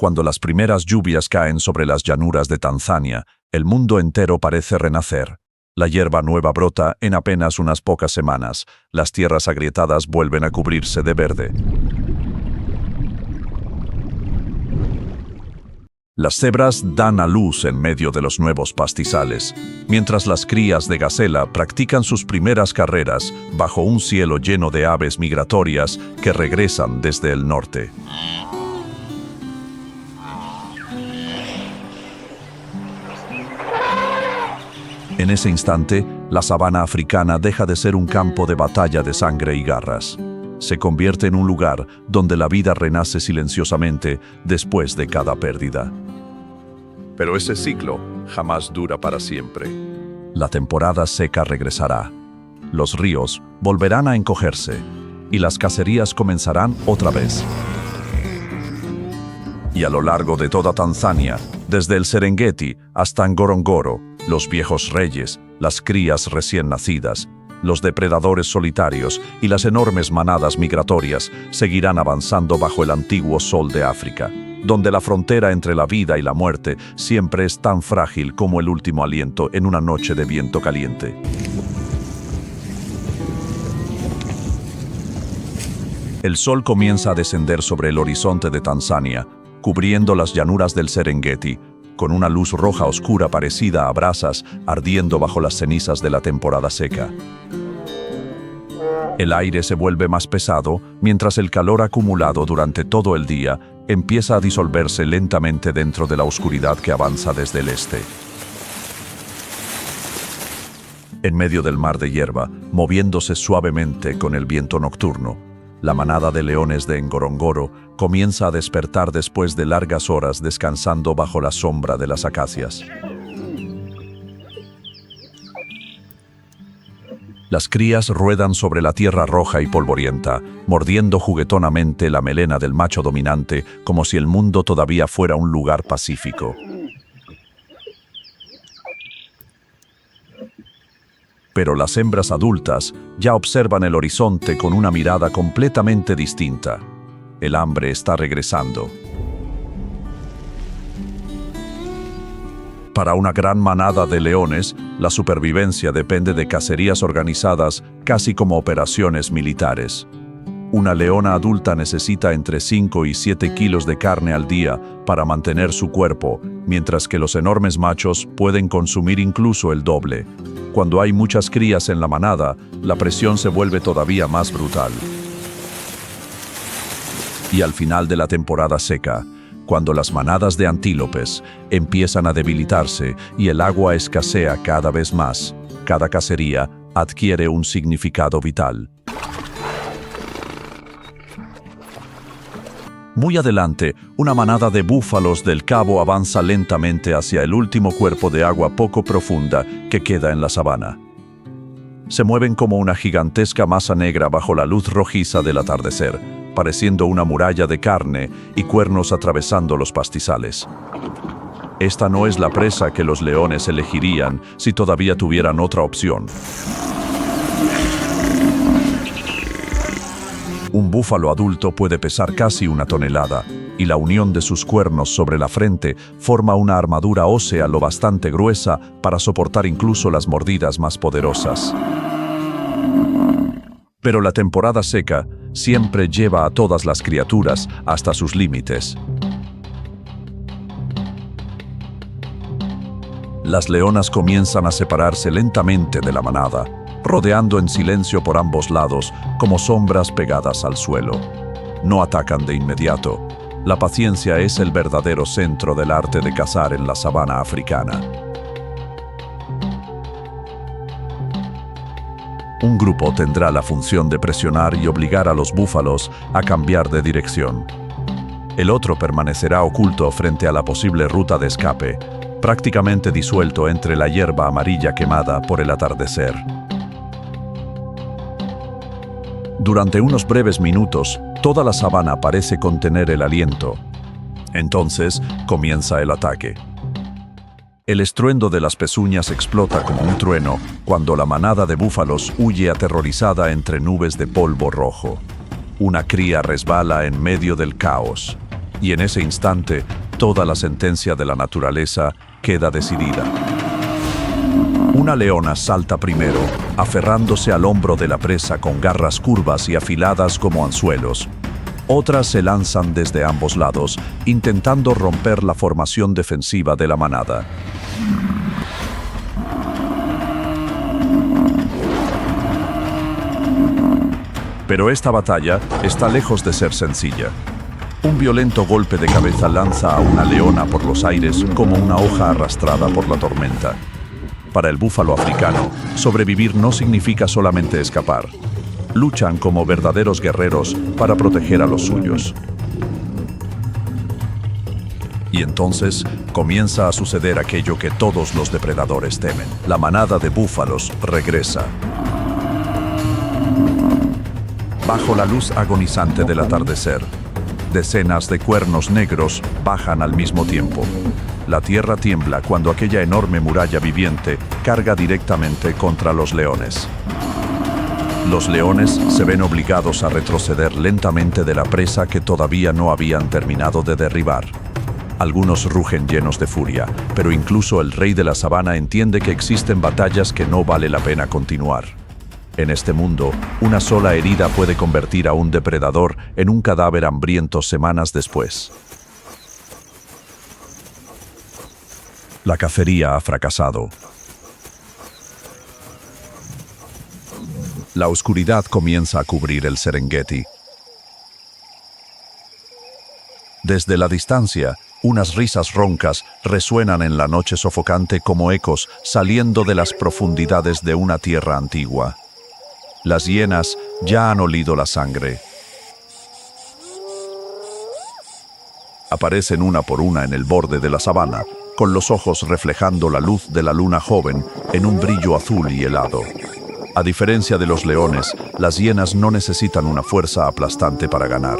Cuando las primeras lluvias caen sobre las llanuras de Tanzania, el mundo entero parece renacer. La hierba nueva brota en apenas unas pocas semanas. Las tierras agrietadas vuelven a cubrirse de verde. Las cebras dan a luz en medio de los nuevos pastizales, mientras las crías de gacela practican sus primeras carreras bajo un cielo lleno de aves migratorias que regresan desde el norte. En ese instante, la sabana africana deja de ser un campo de batalla de sangre y garras. Se convierte en un lugar donde la vida renace silenciosamente después de cada pérdida. Pero ese ciclo jamás dura para siempre. La temporada seca regresará. Los ríos volverán a encogerse y las cacerías comenzarán otra vez. Y a lo largo de toda Tanzania, desde el Serengeti hasta Ngorongoro, los viejos reyes, las crías recién nacidas, los depredadores solitarios y las enormes manadas migratorias seguirán avanzando bajo el antiguo sol de África, donde la frontera entre la vida y la muerte siempre es tan frágil como el último aliento en una noche de viento caliente. El sol comienza a descender sobre el horizonte de Tanzania, cubriendo las llanuras del Serengeti, con una luz roja oscura parecida a brasas ardiendo bajo las cenizas de la temporada seca. El aire se vuelve más pesado mientras el calor acumulado durante todo el día empieza a disolverse lentamente dentro de la oscuridad que avanza desde el este. En medio del mar de hierba, moviéndose suavemente con el viento nocturno, la manada de leones de Ngorongoro comienza a despertar después de largas horas descansando bajo la sombra de las acacias. Las crías ruedan sobre la tierra roja y polvorienta, mordiendo juguetonamente la melena del macho dominante como si el mundo todavía fuera un lugar pacífico. Pero las hembras adultas ya observan el horizonte con una mirada completamente distinta. El hambre está regresando. Para una gran manada de leones, la supervivencia depende de cacerías organizadas casi como operaciones militares. Una leona adulta necesita entre 5 y 7 kilos de carne al día para mantener su cuerpo, mientras que los enormes machos pueden consumir incluso el doble. Cuando hay muchas crías en la manada, la presión se vuelve todavía más brutal. Y al final de la temporada seca, cuando las manadas de antílopes empiezan a debilitarse y el agua escasea cada vez más, cada cacería adquiere un significado vital. Muy adelante, una manada de búfalos del Cabo avanza lentamente hacia el último cuerpo de agua poco profunda que queda en la sabana. Se mueven como una gigantesca masa negra bajo la luz rojiza del atardecer, pareciendo una muralla de carne y cuernos atravesando los pastizales. Esta no es la presa que los leones elegirían si todavía tuvieran otra opción. Un búfalo adulto puede pesar casi 1 tonelada, y la unión de sus cuernos sobre la frente forma una armadura ósea lo bastante gruesa para soportar incluso las mordidas más poderosas. Pero la temporada seca siempre lleva a todas las criaturas hasta sus límites. Las leonas comienzan a separarse lentamente de la manada, rodeando en silencio por ambos lados como sombras pegadas al suelo. No atacan de inmediato. La paciencia es el verdadero centro del arte de cazar en la sabana africana. Un grupo tendrá la función de presionar y obligar a los búfalos a cambiar de dirección. El otro permanecerá oculto frente a la posible ruta de escape, prácticamente disuelto entre la hierba amarilla quemada por el atardecer. Durante unos breves minutos, toda la sabana parece contener el aliento. Entonces, comienza el ataque. El estruendo de las pezuñas explota como un trueno cuando la manada de búfalos huye aterrorizada entre nubes de polvo rojo. Una cría resbala en medio del caos, y en ese instante, toda la sentencia de la naturaleza queda decidida. Una leona salta primero, aferrándose al hombro de la presa con garras curvas y afiladas como anzuelos. Otras se lanzan desde ambos lados, intentando romper la formación defensiva de la manada. Pero esta batalla está lejos de ser sencilla. Un violento golpe de cabeza lanza a una leona por los aires como una hoja arrastrada por la tormenta. Para el búfalo africano, sobrevivir no significa solamente escapar. Luchan como verdaderos guerreros para proteger a los suyos. Y entonces comienza a suceder aquello que todos los depredadores temen. La manada de búfalos regresa. Bajo la luz agonizante del atardecer, decenas de cuernos negros bajan al mismo tiempo. La tierra tiembla cuando aquella enorme muralla viviente carga directamente contra los leones. Los leones se ven obligados a retroceder lentamente de la presa que todavía no habían terminado de derribar. Algunos rugen llenos de furia, pero incluso el rey de la sabana entiende que existen batallas que no vale la pena continuar. En este mundo, una sola herida puede convertir a un depredador en un cadáver hambriento semanas después. La cacería ha fracasado. La oscuridad comienza a cubrir el Serengeti. Desde la distancia, unas risas roncas resuenan en la noche sofocante como ecos saliendo de las profundidades de una tierra antigua. Las hienas ya han olido la sangre. Aparecen una por una en el borde de la sabana, con los ojos reflejando la luz de la luna joven en un brillo azul y helado. A diferencia de los leones, las hienas no necesitan una fuerza aplastante para ganar.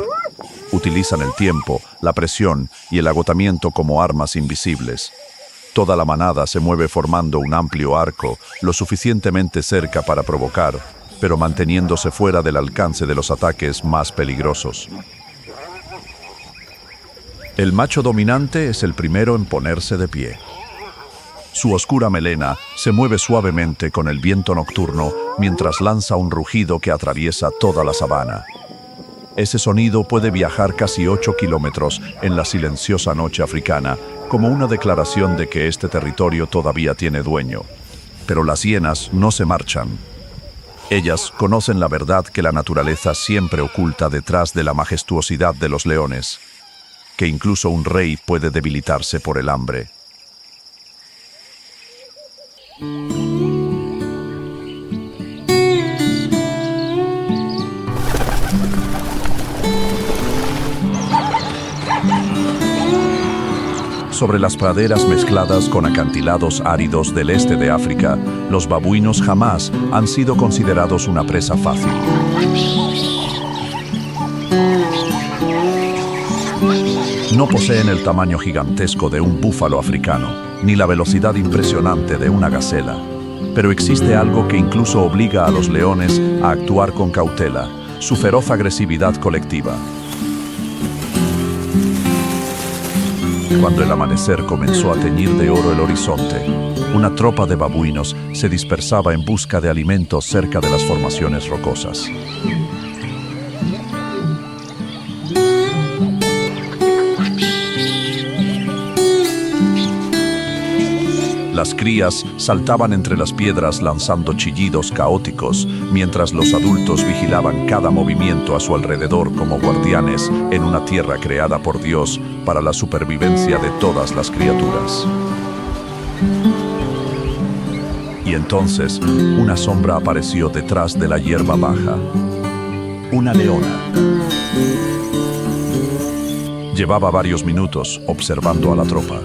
Utilizan el tiempo, la presión y el agotamiento como armas invisibles. Toda la manada se mueve formando un amplio arco, lo suficientemente cerca para provocar, pero manteniéndose fuera del alcance de los ataques más peligrosos. El macho dominante es el primero en ponerse de pie. Su oscura melena se mueve suavemente con el viento nocturno mientras lanza un rugido que atraviesa toda la sabana. Ese sonido puede viajar casi 8 kilómetros en la silenciosa noche africana, como una declaración de que este territorio todavía tiene dueño. Pero las hienas no se marchan. Ellas conocen la verdad que la naturaleza siempre oculta detrás de la majestuosidad de los leones, que incluso un rey puede debilitarse por el hambre. Sobre las praderas mezcladas con acantilados áridos del este de África, los babuinos jamás han sido considerados una presa fácil. No poseen el tamaño gigantesco de un búfalo africano, ni la velocidad impresionante de una gacela. Pero existe algo que incluso obliga a los leones a actuar con cautela: su feroz agresividad colectiva. Cuando el amanecer comenzó a teñir de oro el horizonte, una tropa de babuinos se dispersaba en busca de alimentos cerca de las formaciones rocosas. Las crías saltaban entre las piedras lanzando chillidos caóticos, mientras los adultos vigilaban cada movimiento a su alrededor como guardianes en una tierra creada por Dios para la supervivencia de todas las criaturas. Y entonces, una sombra apareció detrás de la hierba baja. Una leona. Llevaba varios minutos observando a la tropa.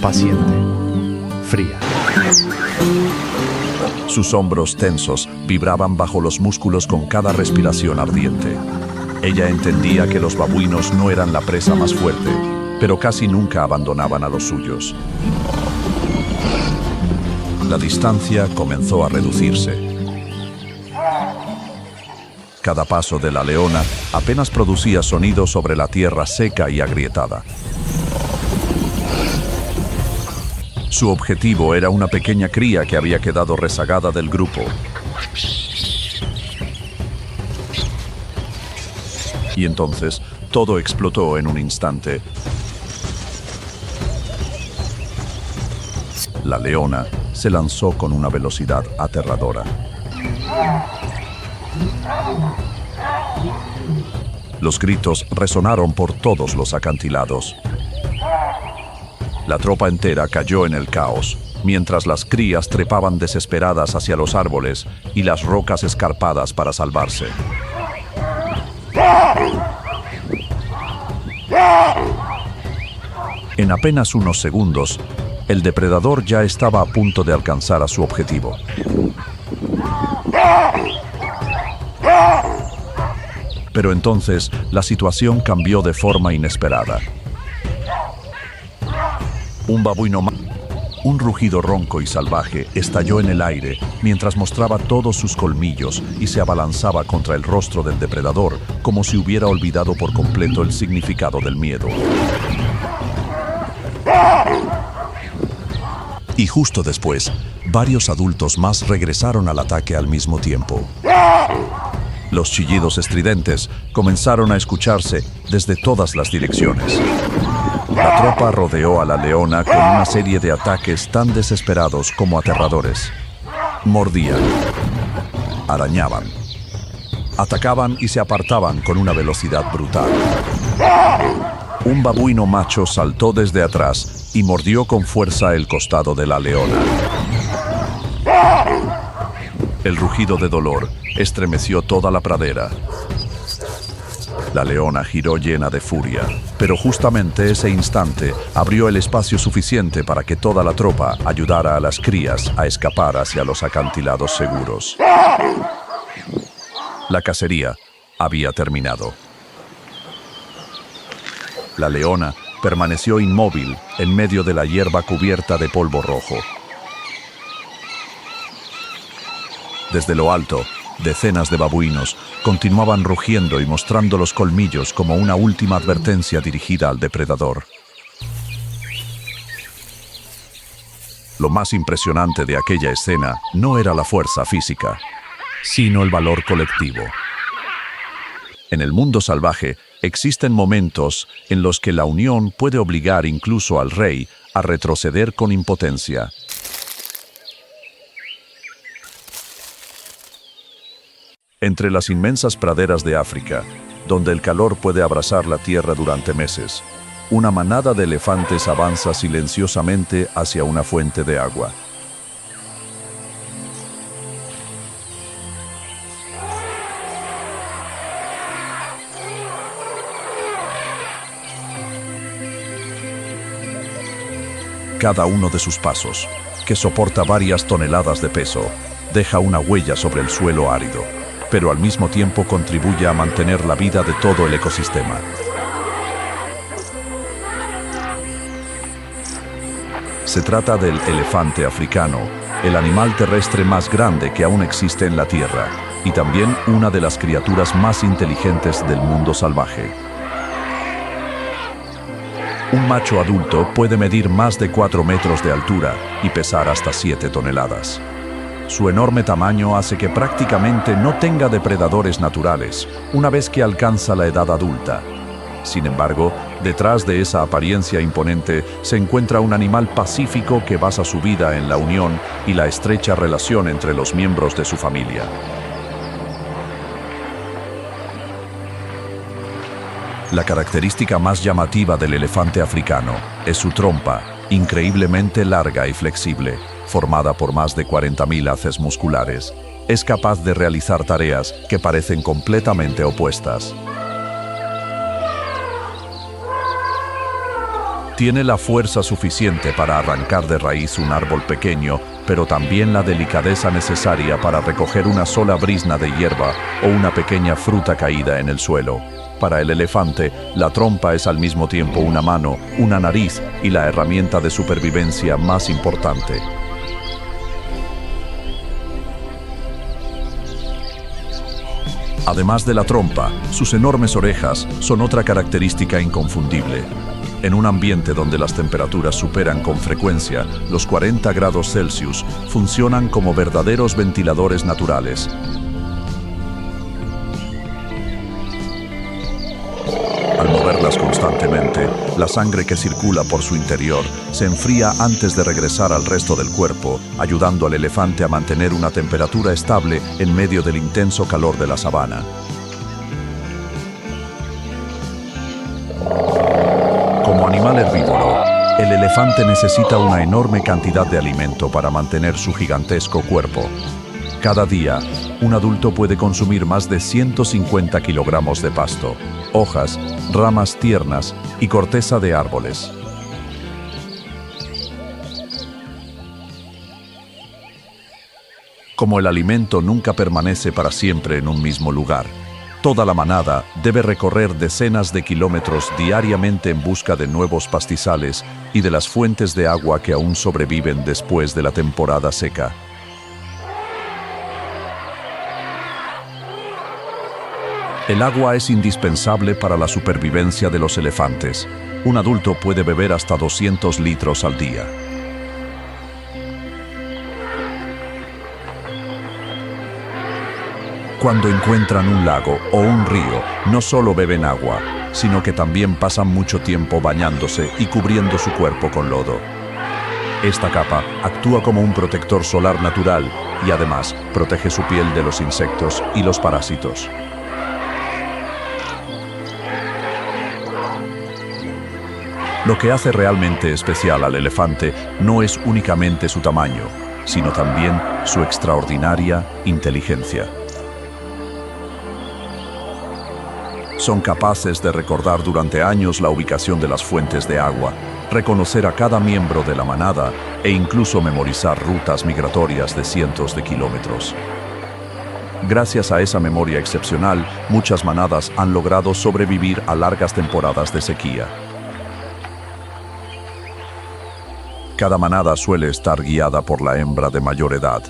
Paciente, fría. Sus hombros tensos vibraban bajo los músculos con cada respiración ardiente. Ella entendía que los babuinos no eran la presa más fuerte, pero casi nunca abandonaban a los suyos. La distancia comenzó a reducirse. Cada paso de la leona apenas producía sonido sobre la tierra seca y agrietada. Su objetivo era una pequeña cría que había quedado rezagada del grupo. Y entonces, todo explotó en un instante. La leona se lanzó con una velocidad aterradora. Los gritos resonaron por todos los acantilados. La tropa entera cayó en el caos, mientras las crías trepaban desesperadas hacia los árboles y las rocas escarpadas para salvarse. En apenas unos segundos, el depredador ya estaba a punto de alcanzar a su objetivo. Pero entonces, la situación cambió de forma inesperada. Un rugido ronco y salvaje estalló en el aire mientras mostraba todos sus colmillos y se abalanzaba contra el rostro del depredador como si hubiera olvidado por completo el significado del miedo. Y justo después, varios adultos más regresaron al ataque al mismo tiempo. Los chillidos estridentes comenzaron a escucharse desde todas las direcciones. La tropa rodeó a la leona con una serie de ataques tan desesperados como aterradores. Mordían, arañaban, atacaban y se apartaban con una velocidad brutal. Un babuino macho saltó desde atrás y mordió con fuerza el costado de la leona. El rugido de dolor estremeció toda la pradera. La leona giró llena de furia, pero justamente ese instante abrió el espacio suficiente para que toda la tropa ayudara a las crías a escapar hacia los acantilados seguros. La cacería había terminado. La leona permaneció inmóvil en medio de la hierba cubierta de polvo rojo. Desde lo alto, decenas de babuinos continuaban rugiendo y mostrando los colmillos como una última advertencia dirigida al depredador. Lo más impresionante de aquella escena no era la fuerza física, sino el valor colectivo. En el mundo salvaje existen momentos en los que la unión puede obligar incluso al rey a retroceder con impotencia. Entre las inmensas praderas de África, donde el calor puede abrasar la tierra durante meses, una manada de elefantes avanza silenciosamente hacia una fuente de agua. Cada uno de sus pasos, que soporta varias toneladas de peso, deja una huella sobre el suelo árido, pero al mismo tiempo contribuye a mantener la vida de todo el ecosistema. Se trata del elefante africano, el animal terrestre más grande que aún existe en la Tierra, y también una de las criaturas más inteligentes del mundo salvaje. Un macho adulto puede medir más de 4 metros de altura y pesar hasta 7 toneladas. Su enorme tamaño hace que prácticamente no tenga depredadores naturales una vez que alcanza la edad adulta. Sin embargo, detrás de esa apariencia imponente se encuentra un animal pacífico que basa su vida en la unión y la estrecha relación entre los miembros de su familia. La característica más llamativa del elefante africano es su trompa, increíblemente larga y flexible, formada por más de 40.000 haces musculares. Es capaz de realizar tareas que parecen completamente opuestas. Tiene la fuerza suficiente para arrancar de raíz un árbol pequeño, pero también la delicadeza necesaria para recoger una sola brizna de hierba o una pequeña fruta caída en el suelo. Para el elefante, la trompa es al mismo tiempo una mano, una nariz y la herramienta de supervivencia más importante. Además de la trompa, sus enormes orejas son otra característica inconfundible. En un ambiente donde las temperaturas superan con frecuencia los 40 grados Celsius, funcionan como verdaderos ventiladores naturales. Al moverlas constantemente, la sangre que circula por su interior se enfría antes de regresar al resto del cuerpo, ayudando al elefante a mantener una temperatura estable en medio del intenso calor de la sabana. Como animal herbívoro, el elefante necesita una enorme cantidad de alimento para mantener su gigantesco cuerpo. Cada día, un adulto puede consumir más de 150 kilogramos de pasto, hojas, ramas tiernas y corteza de árboles. Como el alimento nunca permanece para siempre en un mismo lugar, toda la manada debe recorrer decenas de kilómetros diariamente en busca de nuevos pastizales y de las fuentes de agua que aún sobreviven después de la temporada seca. El agua es indispensable para la supervivencia de los elefantes. Un adulto puede beber hasta 200 litros al día. Cuando encuentran un lago o un río, no solo beben agua, sino que también pasan mucho tiempo bañándose y cubriendo su cuerpo con lodo. Esta capa actúa como un protector solar natural y además protege su piel de los insectos y los parásitos. Lo que hace realmente especial al elefante no es únicamente su tamaño, sino también su extraordinaria inteligencia. Son capaces de recordar durante años la ubicación de las fuentes de agua, reconocer a cada miembro de la manada e incluso memorizar rutas migratorias de cientos de kilómetros. Gracias a esa memoria excepcional, muchas manadas han logrado sobrevivir a largas temporadas de sequía. Cada manada suele estar guiada por la hembra de mayor edad.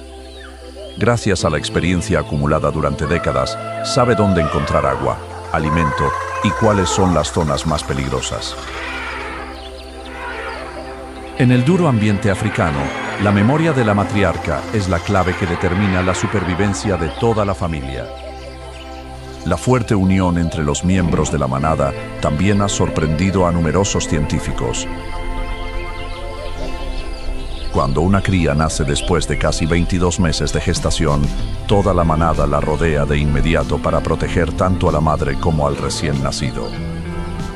Gracias a la experiencia acumulada durante décadas, sabe dónde encontrar agua, alimento y cuáles son las zonas más peligrosas. En el duro ambiente africano, la memoria de la matriarca es la clave que determina la supervivencia de toda la familia. La fuerte unión entre los miembros de la manada también ha sorprendido a numerosos científicos. Cuando una cría nace después de casi 22 meses de gestación, toda la manada la rodea de inmediato para proteger tanto a la madre como al recién nacido.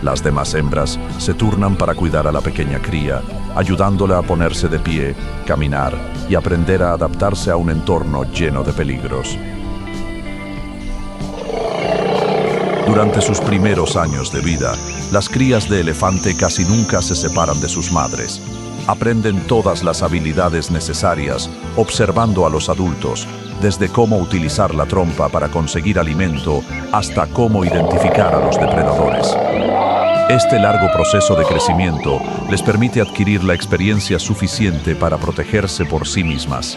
Las demás hembras se turnan para cuidar a la pequeña cría, ayudándola a ponerse de pie, caminar y aprender a adaptarse a un entorno lleno de peligros. Durante sus primeros años de vida, las crías de elefante casi nunca se separan de sus madres. Aprenden todas las habilidades necesarias observando a los adultos, desde cómo utilizar la trompa para conseguir alimento hasta cómo identificar a los depredadores. Este largo proceso de crecimiento les permite adquirir la experiencia suficiente para protegerse por sí mismas.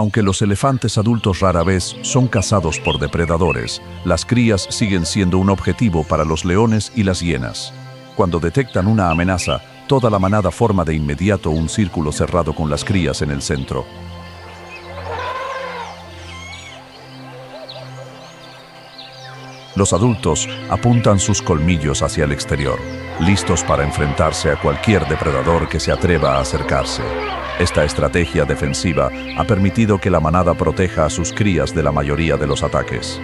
Aunque los elefantes adultos rara vez son cazados por depredadores, las crías siguen siendo un objetivo para los leones y las hienas. Cuando detectan una amenaza, toda la manada forma de inmediato un círculo cerrado con las crías en el centro. Los adultos apuntan sus colmillos hacia el exterior, listos para enfrentarse a cualquier depredador que se atreva a acercarse. Esta estrategia defensiva ha permitido que la manada proteja a sus crías de la mayoría de los ataques.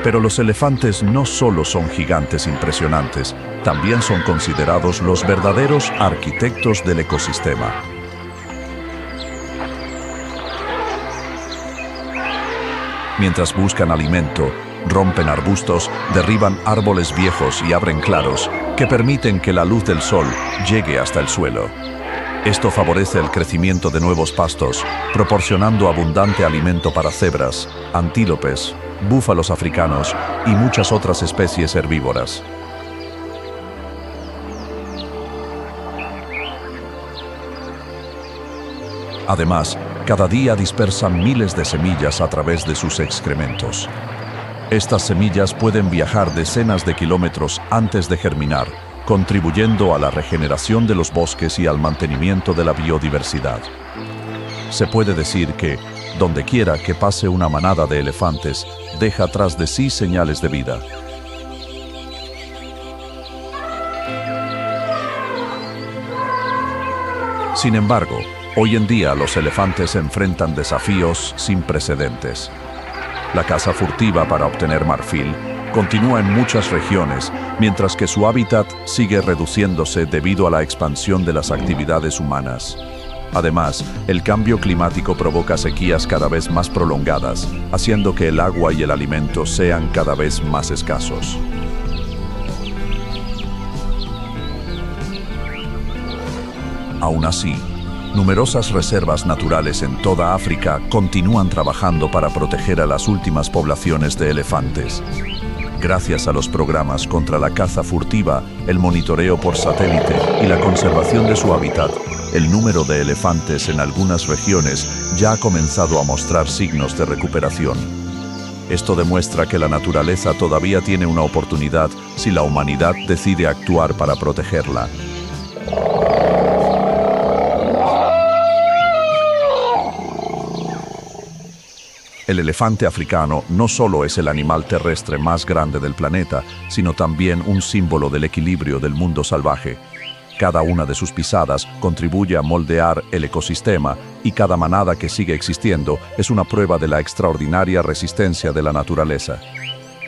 Pero los elefantes no solo son gigantes impresionantes, también son considerados los verdaderos arquitectos del ecosistema. Mientras buscan alimento, rompen arbustos, derriban árboles viejos y abren claros que permiten que la luz del sol llegue hasta el suelo. Esto favorece el crecimiento de nuevos pastos, proporcionando abundante alimento para cebras, antílopes, búfalos africanos y muchas otras especies herbívoras. Además, cada día dispersan miles de semillas a través de sus excrementos. Estas semillas pueden viajar decenas de kilómetros antes de germinar, contribuyendo a la regeneración de los bosques y al mantenimiento de la biodiversidad. Se puede decir que, donde quiera que pase una manada de elefantes, deja tras de sí señales de vida. Sin embargo, hoy en día los elefantes enfrentan desafíos sin precedentes. La caza furtiva para obtener marfil continúa en muchas regiones, mientras que su hábitat sigue reduciéndose debido a la expansión de las actividades humanas. Además, el cambio climático provoca sequías cada vez más prolongadas, haciendo que el agua y el alimento sean cada vez más escasos. Aún así, numerosas reservas naturales en toda África continúan trabajando para proteger a las últimas poblaciones de elefantes. Gracias a los programas contra la caza furtiva, el monitoreo por satélite y la conservación de su hábitat, el número de elefantes en algunas regiones ya ha comenzado a mostrar signos de recuperación. Esto demuestra que la naturaleza todavía tiene una oportunidad si la humanidad decide actuar para protegerla. El elefante africano no solo es el animal terrestre más grande del planeta, sino también un símbolo del equilibrio del mundo salvaje. Cada una de sus pisadas contribuye a moldear el ecosistema y cada manada que sigue existiendo es una prueba de la extraordinaria resistencia de la naturaleza.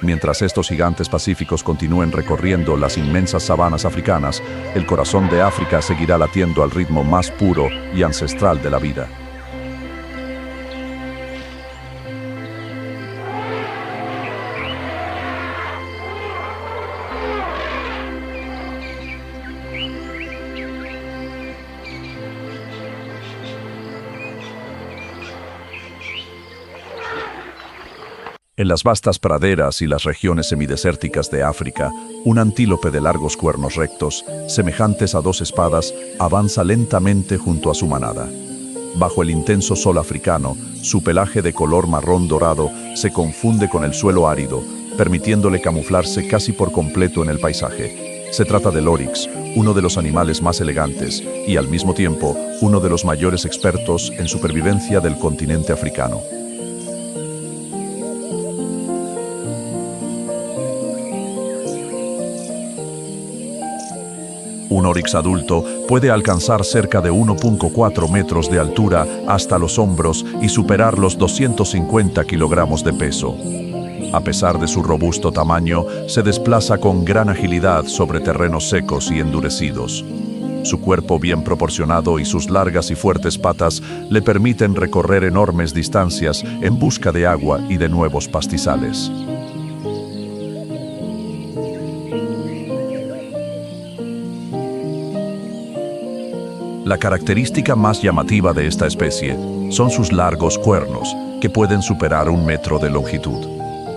Mientras estos gigantes pacíficos continúen recorriendo las inmensas sabanas africanas, el corazón de África seguirá latiendo al ritmo más puro y ancestral de la vida. En las vastas praderas y las regiones semidesérticas de África, un antílope de largos cuernos rectos, semejantes a dos espadas, avanza lentamente junto a su manada. Bajo el intenso sol africano, su pelaje de color marrón dorado se confunde con el suelo árido, permitiéndole camuflarse casi por completo en el paisaje. Se trata del oryx, uno de los animales más elegantes y, al mismo tiempo, uno de los mayores expertos en supervivencia del continente africano. Un oryx adulto puede alcanzar cerca de 1,4 metros de altura hasta los hombros y superar los 250 kilogramos de peso. A pesar de su robusto tamaño, se desplaza con gran agilidad sobre terrenos secos y endurecidos. Su cuerpo bien proporcionado y sus largas y fuertes patas le permiten recorrer enormes distancias en busca de agua y de nuevos pastizales. La característica más llamativa de esta especie son sus largos cuernos, que pueden superar 1 metro de longitud.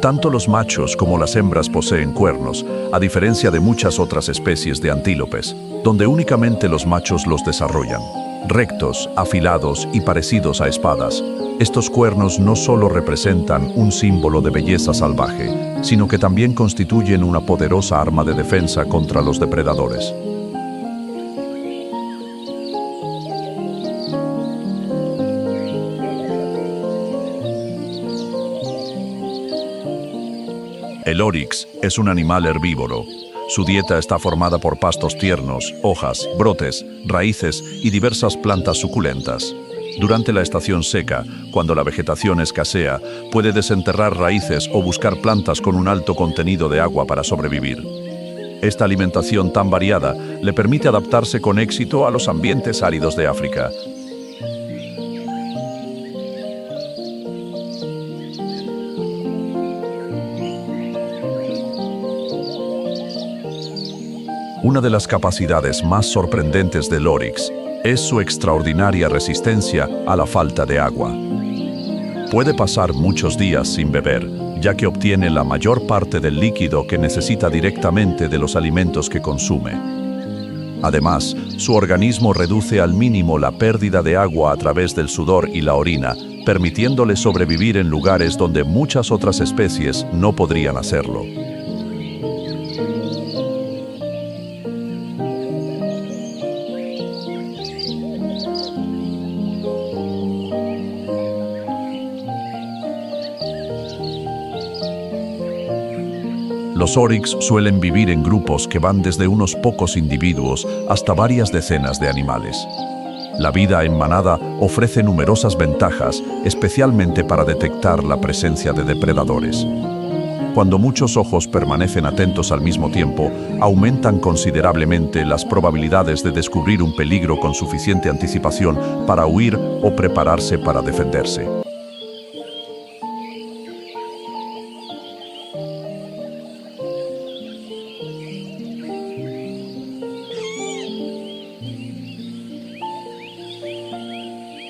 Tanto los machos como las hembras poseen cuernos, a diferencia de muchas otras especies de antílopes, donde únicamente los machos los desarrollan. Rectos, afilados y parecidos a espadas, estos cuernos no solo representan un símbolo de belleza salvaje, sino que también constituyen una poderosa arma de defensa contra los depredadores. El oryx es un animal herbívoro. Su dieta está formada por pastos tiernos, hojas, brotes, raíces y diversas plantas suculentas. Durante la estación seca, cuando la vegetación escasea, puede desenterrar raíces o buscar plantas con un alto contenido de agua para sobrevivir. Esta alimentación tan variada le permite adaptarse con éxito a los ambientes áridos de África. Una de las capacidades más sorprendentes del oryx es su extraordinaria resistencia a la falta de agua. Puede pasar muchos días sin beber, ya que obtiene la mayor parte del líquido que necesita directamente de los alimentos que consume. Además, su organismo reduce al mínimo la pérdida de agua a través del sudor y la orina, permitiéndole sobrevivir en lugares donde muchas otras especies no podrían hacerlo. Los oryx suelen vivir en grupos que van desde unos pocos individuos hasta varias decenas de animales. La vida en manada ofrece numerosas ventajas, especialmente para detectar la presencia de depredadores. Cuando muchos ojos permanecen atentos al mismo tiempo, aumentan considerablemente las probabilidades de descubrir un peligro con suficiente anticipación para huir o prepararse para defenderse.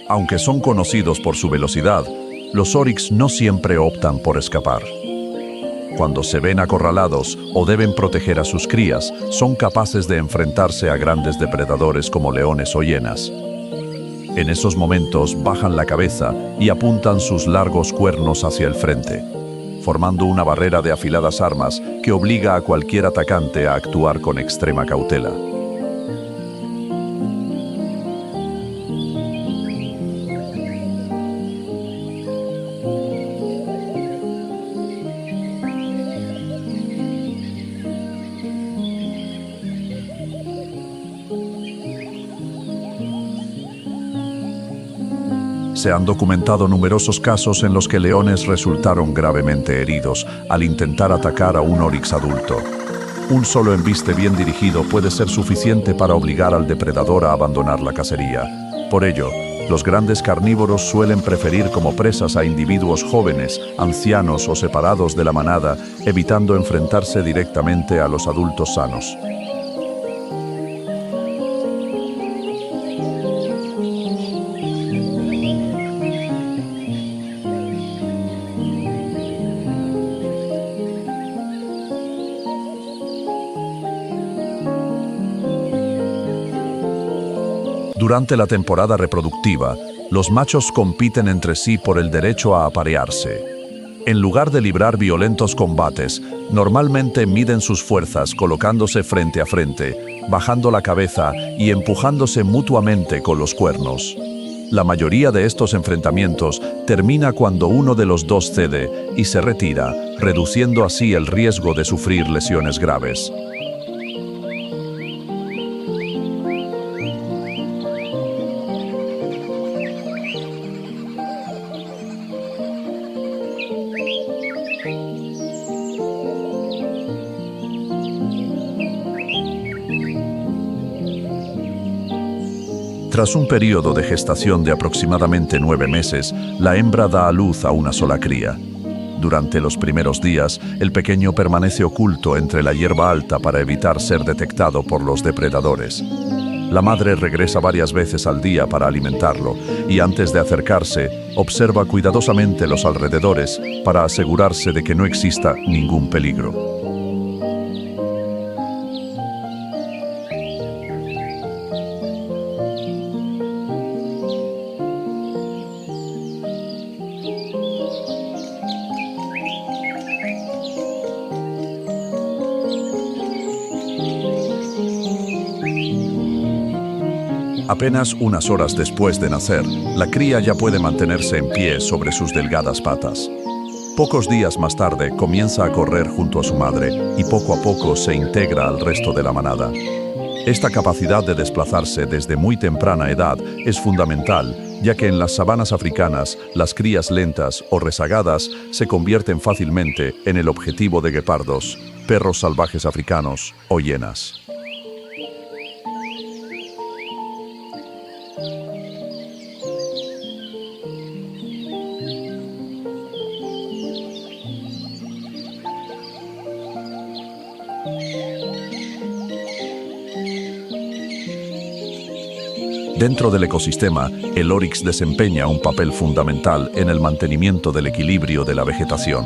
Aunque son conocidos por su velocidad, los oryx no siempre optan por escapar. Cuando se ven acorralados o deben proteger a sus crías, son capaces de enfrentarse a grandes depredadores como leones o hienas. En esos momentos bajan la cabeza y apuntan sus largos cuernos hacia el frente, formando una barrera de afiladas armas que obliga a cualquier atacante a actuar con extrema cautela. Se han documentado numerosos casos en los que leones resultaron gravemente heridos al intentar atacar a un oryx adulto. Un solo embiste bien dirigido puede ser suficiente para obligar al depredador a abandonar la cacería. Por ello, los grandes carnívoros suelen preferir como presas a individuos jóvenes, ancianos o separados de la manada, evitando enfrentarse directamente a los adultos sanos. Durante la temporada reproductiva, los machos compiten entre sí por el derecho a aparearse. En lugar de librar violentos combates, normalmente miden sus fuerzas colocándose frente a frente, bajando la cabeza y empujándose mutuamente con los cuernos. La mayoría de estos enfrentamientos termina cuando uno de los dos cede y se retira, reduciendo así el riesgo de sufrir lesiones graves. Tras un periodo de gestación de aproximadamente 9 meses, la hembra da a luz a una sola cría. Durante los primeros días, el pequeño permanece oculto entre la hierba alta para evitar ser detectado por los depredadores. La madre regresa varias veces al día para alimentarlo y antes de acercarse, observa cuidadosamente los alrededores para asegurarse de que no exista ningún peligro. Apenas unas horas después de nacer, la cría ya puede mantenerse en pie sobre sus delgadas patas. Pocos días más tarde comienza a correr junto a su madre y poco a poco se integra al resto de la manada. Esta capacidad de desplazarse desde muy temprana edad es fundamental, ya que en las sabanas africanas las crías lentas o rezagadas se convierten fácilmente en el objetivo de guepardos, perros salvajes africanos o hienas. Dentro del ecosistema, el oryx desempeña un papel fundamental en el mantenimiento del equilibrio de la vegetación.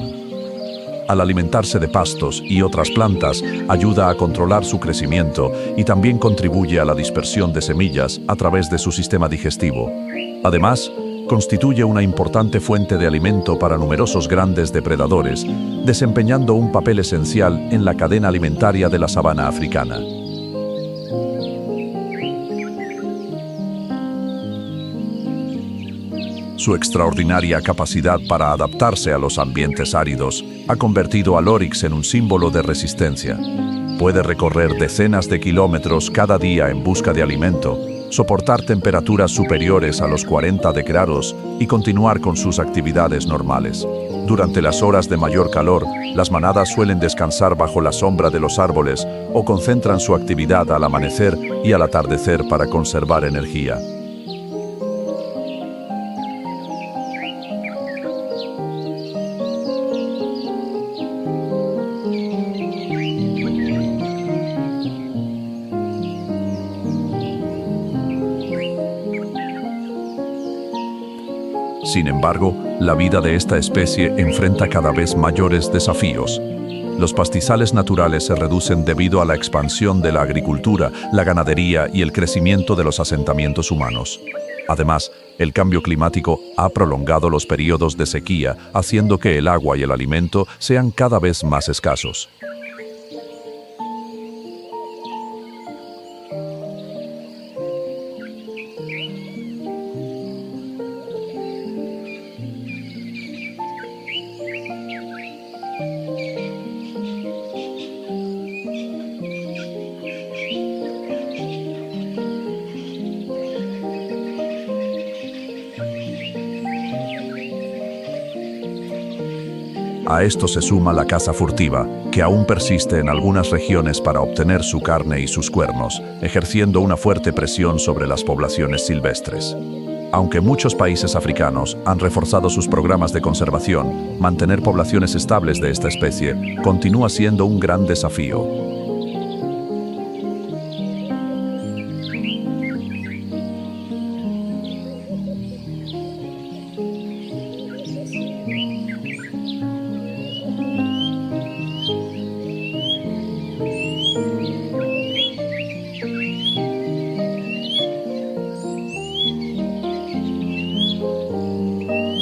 Al alimentarse de pastos y otras plantas, ayuda a controlar su crecimiento y también contribuye a la dispersión de semillas a través de su sistema digestivo. Además, constituye una importante fuente de alimento para numerosos grandes depredadores, desempeñando un papel esencial en la cadena alimentaria de la sabana africana. Su extraordinaria capacidad para adaptarse a los ambientes áridos ha convertido al oryx en un símbolo de resistencia. Puede recorrer decenas de kilómetros cada día en busca de alimento, soportar temperaturas superiores a los 40 grados y continuar con sus actividades normales. Durante las horas de mayor calor, las manadas suelen descansar bajo la sombra de los árboles o concentran su actividad al amanecer y al atardecer para conservar energía. Sin embargo, la vida de esta especie enfrenta cada vez mayores desafíos. Los pastizales naturales se reducen debido a la expansión de la agricultura, la ganadería y el crecimiento de los asentamientos humanos. Además, el cambio climático ha prolongado los periodos de sequía, haciendo que el agua y el alimento sean cada vez más escasos. A esto se suma la caza furtiva, que aún persiste en algunas regiones para obtener su carne y sus cuernos, ejerciendo una fuerte presión sobre las poblaciones silvestres. Aunque muchos países africanos han reforzado sus programas de conservación, mantener poblaciones estables de esta especie continúa siendo un gran desafío.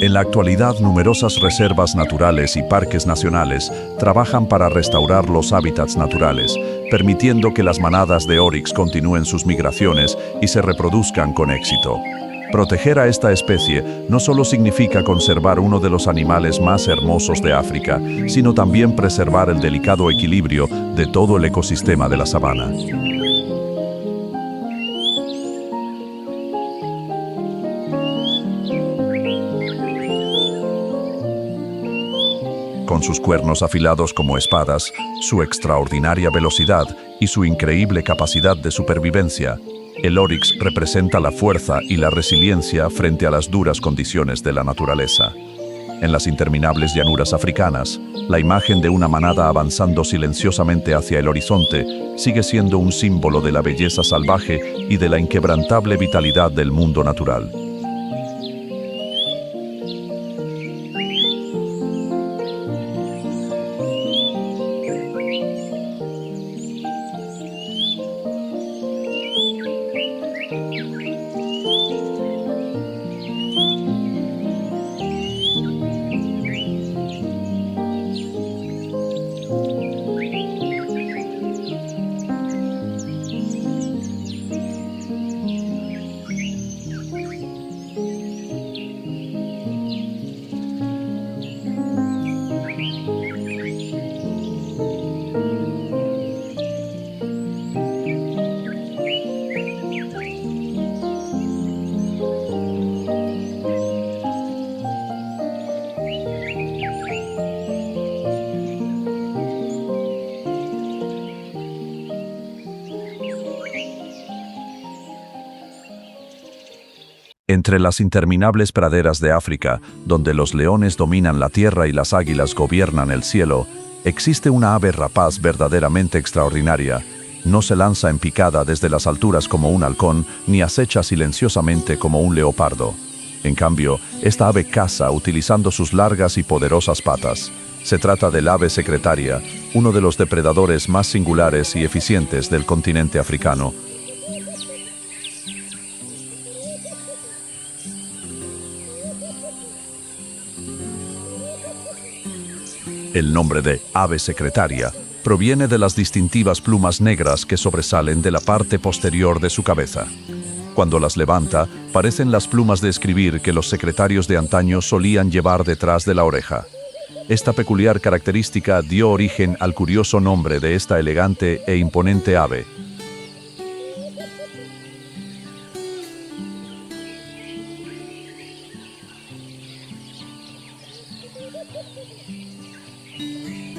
En la actualidad, numerosas reservas naturales y parques nacionales trabajan para restaurar los hábitats naturales, permitiendo que las manadas de oryx continúen sus migraciones y se reproduzcan con éxito. Proteger a esta especie no solo significa conservar uno de los animales más hermosos de África, sino también preservar el delicado equilibrio de todo el ecosistema de la sabana. Con sus cuernos afilados como espadas, su extraordinaria velocidad y su increíble capacidad de supervivencia, el oryx representa la fuerza y la resiliencia frente a las duras condiciones de la naturaleza. En las interminables llanuras africanas, la imagen de una manada avanzando silenciosamente hacia el horizonte sigue siendo un símbolo de la belleza salvaje y de la inquebrantable vitalidad del mundo natural. Entre las interminables praderas de África, donde los leones dominan la tierra y las águilas gobiernan el cielo, existe una ave rapaz verdaderamente extraordinaria. No se lanza en picada desde las alturas como un halcón, ni acecha silenciosamente como un leopardo. En cambio, esta ave caza utilizando sus largas y poderosas patas. Se trata del ave secretaria, uno de los depredadores más singulares y eficientes del continente africano. El nombre de ave secretaria proviene de las distintivas plumas negras que sobresalen de la parte posterior de su cabeza. Cuando las levanta, parecen las plumas de escribir que los secretarios de antaño solían llevar detrás de la oreja. Esta peculiar característica dio origen al curioso nombre de esta elegante e imponente ave.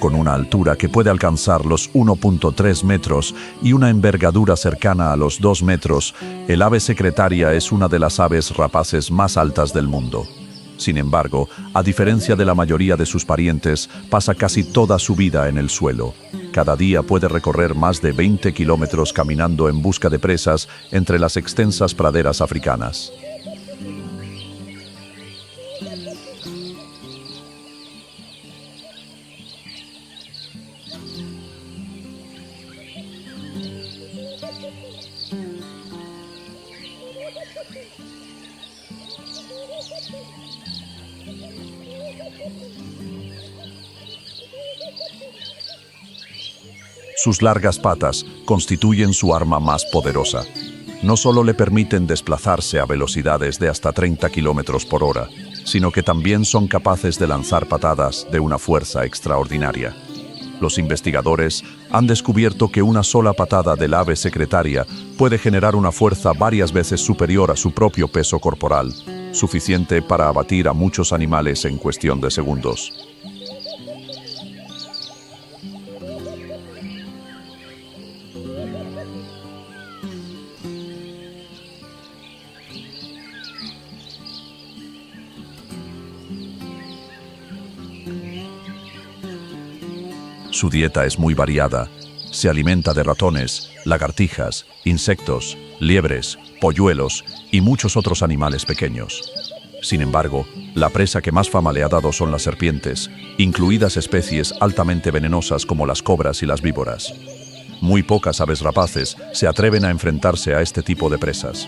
Con una altura que puede alcanzar los 1.3 metros y una envergadura cercana a los 2 metros, el ave secretaria es una de las aves rapaces más altas del mundo. Sin embargo, a diferencia de la mayoría de sus parientes, pasa casi toda su vida en el suelo. Cada día puede recorrer más de 20 kilómetros caminando en busca de presas entre las extensas praderas africanas. Sus largas patas constituyen su arma más poderosa. No solo le permiten desplazarse a velocidades de hasta 30 kilómetros por hora, sino que también son capaces de lanzar patadas de una fuerza extraordinaria. Los investigadores han descubierto que una sola patada del ave secretaria puede generar una fuerza varias veces superior a su propio peso corporal, suficiente para abatir a muchos animales en cuestión de segundos. Su dieta es muy variada. Se alimenta de ratones, lagartijas, insectos, liebres, polluelos y muchos otros animales pequeños. Sin embargo, la presa que más fama le ha dado son las serpientes, incluidas especies altamente venenosas como las cobras y las víboras. Muy pocas aves rapaces se atreven a enfrentarse a este tipo de presas.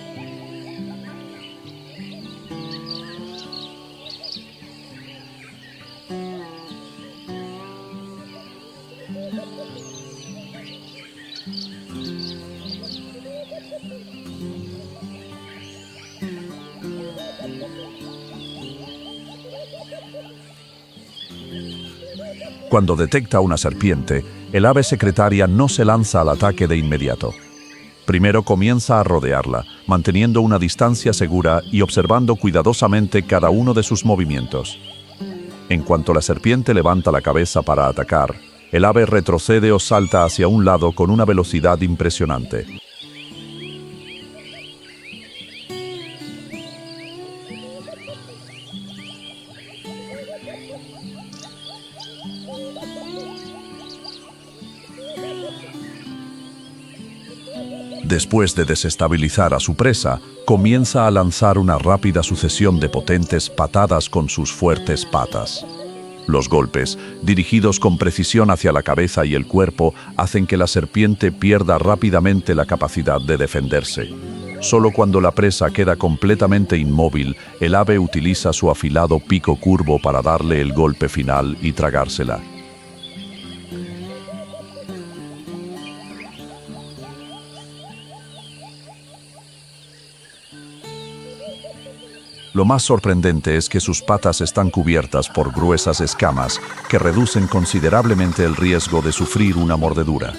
Cuando detecta una serpiente, el ave secretaria no se lanza al ataque de inmediato. Primero comienza a rodearla, manteniendo una distancia segura y observando cuidadosamente cada uno de sus movimientos. En cuanto la serpiente levanta la cabeza para atacar, el ave retrocede o salta hacia un lado con una velocidad impresionante. Después de desestabilizar a su presa, comienza a lanzar una rápida sucesión de potentes patadas con sus fuertes patas. Los golpes, dirigidos con precisión hacia la cabeza y el cuerpo, hacen que la serpiente pierda rápidamente la capacidad de defenderse. Solo cuando la presa queda completamente inmóvil, el ave utiliza su afilado pico curvo para darle el golpe final y tragársela. Lo más sorprendente es que sus patas están cubiertas por gruesas escamas que reducen considerablemente el riesgo de sufrir una mordedura.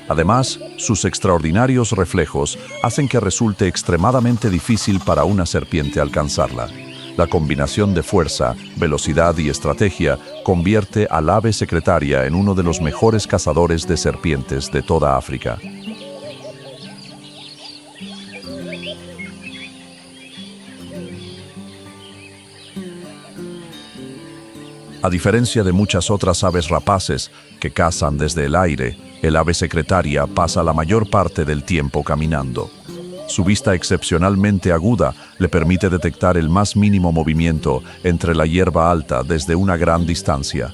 Además, sus extraordinarios reflejos hacen que resulte extremadamente difícil para una serpiente alcanzarla. La combinación de fuerza, velocidad y estrategia convierte al ave secretaria en uno de los mejores cazadores de serpientes de toda África. A diferencia de muchas otras aves rapaces que cazan desde el aire, el ave secretaria pasa la mayor parte del tiempo caminando. Su vista excepcionalmente aguda le permite detectar el más mínimo movimiento entre la hierba alta desde una gran distancia.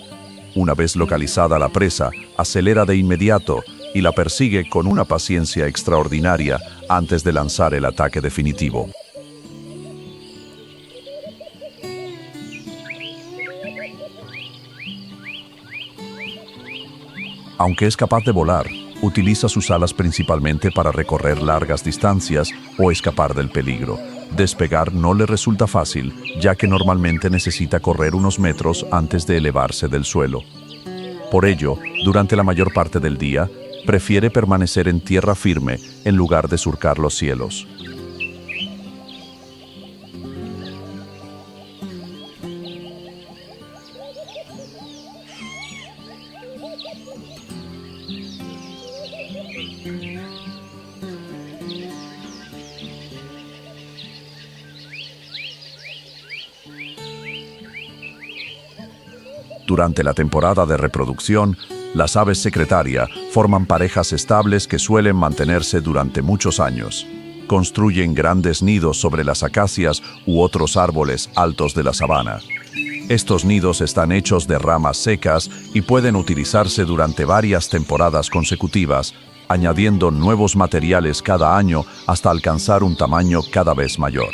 Una vez localizada la presa, acelera de inmediato y la persigue con una paciencia extraordinaria antes de lanzar el ataque definitivo. Aunque es capaz de volar, utiliza sus alas principalmente para recorrer largas distancias o escapar del peligro. Despegar no le resulta fácil, ya que normalmente necesita correr unos metros antes de elevarse del suelo. Por ello, durante la mayor parte del día, prefiere permanecer en tierra firme en lugar de surcar los cielos. Durante la temporada de reproducción, las aves secretaria forman parejas estables que suelen mantenerse durante muchos años. Construyen grandes nidos sobre las acacias u otros árboles altos de la sabana. Estos nidos están hechos de ramas secas y pueden utilizarse durante varias temporadas consecutivas, añadiendo nuevos materiales cada año hasta alcanzar un tamaño cada vez mayor.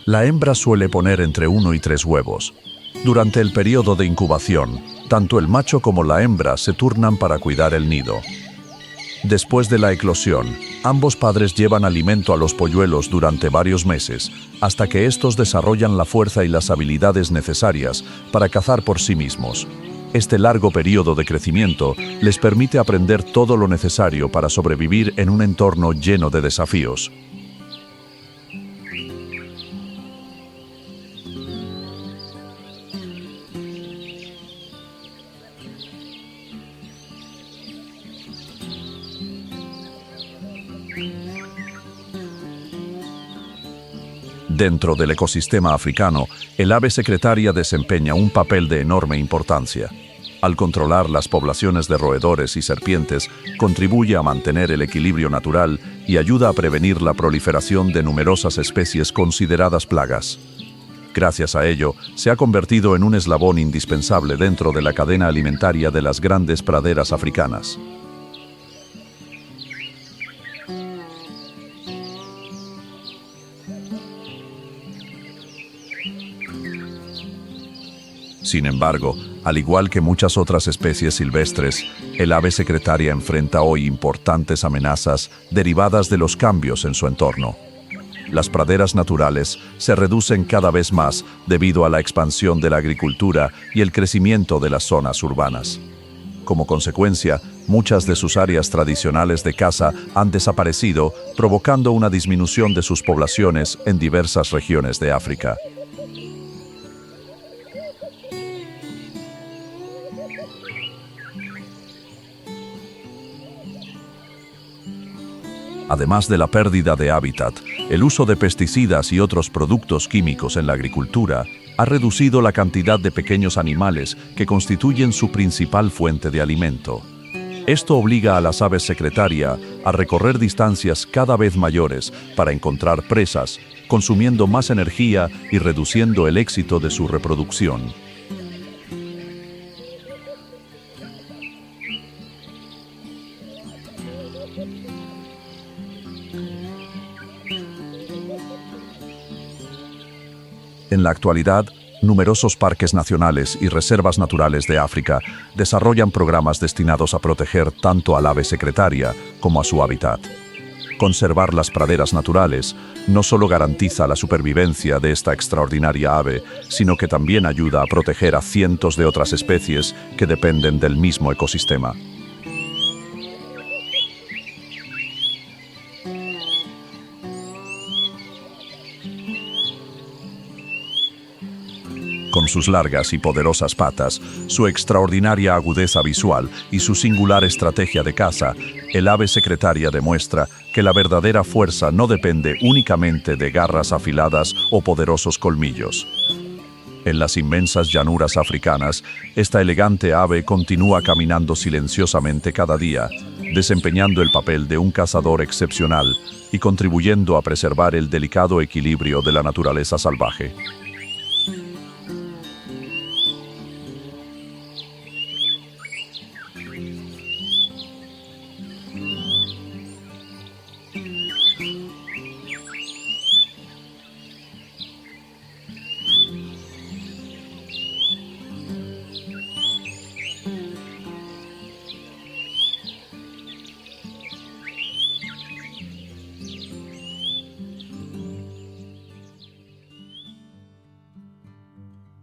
La hembra suele poner entre 1 y 3 huevos. Durante el periodo de incubación, tanto el macho como la hembra se turnan para cuidar el nido. Después de la eclosión, ambos padres llevan alimento a los polluelos durante varios meses, hasta que estos desarrollan la fuerza y las habilidades necesarias para cazar por sí mismos. Este largo periodo de crecimiento les permite aprender todo lo necesario para sobrevivir en un entorno lleno de desafíos. Dentro del ecosistema africano, el ave secretaria desempeña un papel de enorme importancia. Al controlar las poblaciones de roedores y serpientes, contribuye a mantener el equilibrio natural y ayuda a prevenir la proliferación de numerosas especies consideradas plagas. Gracias a ello, se ha convertido en un eslabón indispensable dentro de la cadena alimentaria de las grandes praderas africanas. Sin embargo, al igual que muchas otras especies silvestres, el ave secretaria enfrenta hoy importantes amenazas derivadas de los cambios en su entorno. Las praderas naturales se reducen cada vez más debido a la expansión de la agricultura y el crecimiento de las zonas urbanas. Como consecuencia, muchas de sus áreas tradicionales de caza han desaparecido, provocando una disminución de sus poblaciones en diversas regiones de África. Además de la pérdida de hábitat, el uso de pesticidas y otros productos químicos en la agricultura ha reducido la cantidad de pequeños animales que constituyen su principal fuente de alimento. Esto obliga a las aves secretaria a recorrer distancias cada vez mayores para encontrar presas, consumiendo más energía y reduciendo el éxito de su reproducción. En la actualidad, numerosos parques nacionales y reservas naturales de África desarrollan programas destinados a proteger tanto al ave secretaria como a su hábitat. Conservar las praderas naturales no solo garantiza la supervivencia de esta extraordinaria ave, sino que también ayuda a proteger a cientos de otras especies que dependen del mismo ecosistema. Con sus largas y poderosas patas, su extraordinaria agudeza visual y su singular estrategia de caza, el ave secretaria demuestra que la verdadera fuerza no depende únicamente de garras afiladas o poderosos colmillos. En las inmensas llanuras africanas, esta elegante ave continúa caminando silenciosamente cada día, desempeñando el papel de un cazador excepcional y contribuyendo a preservar el delicado equilibrio de la naturaleza salvaje.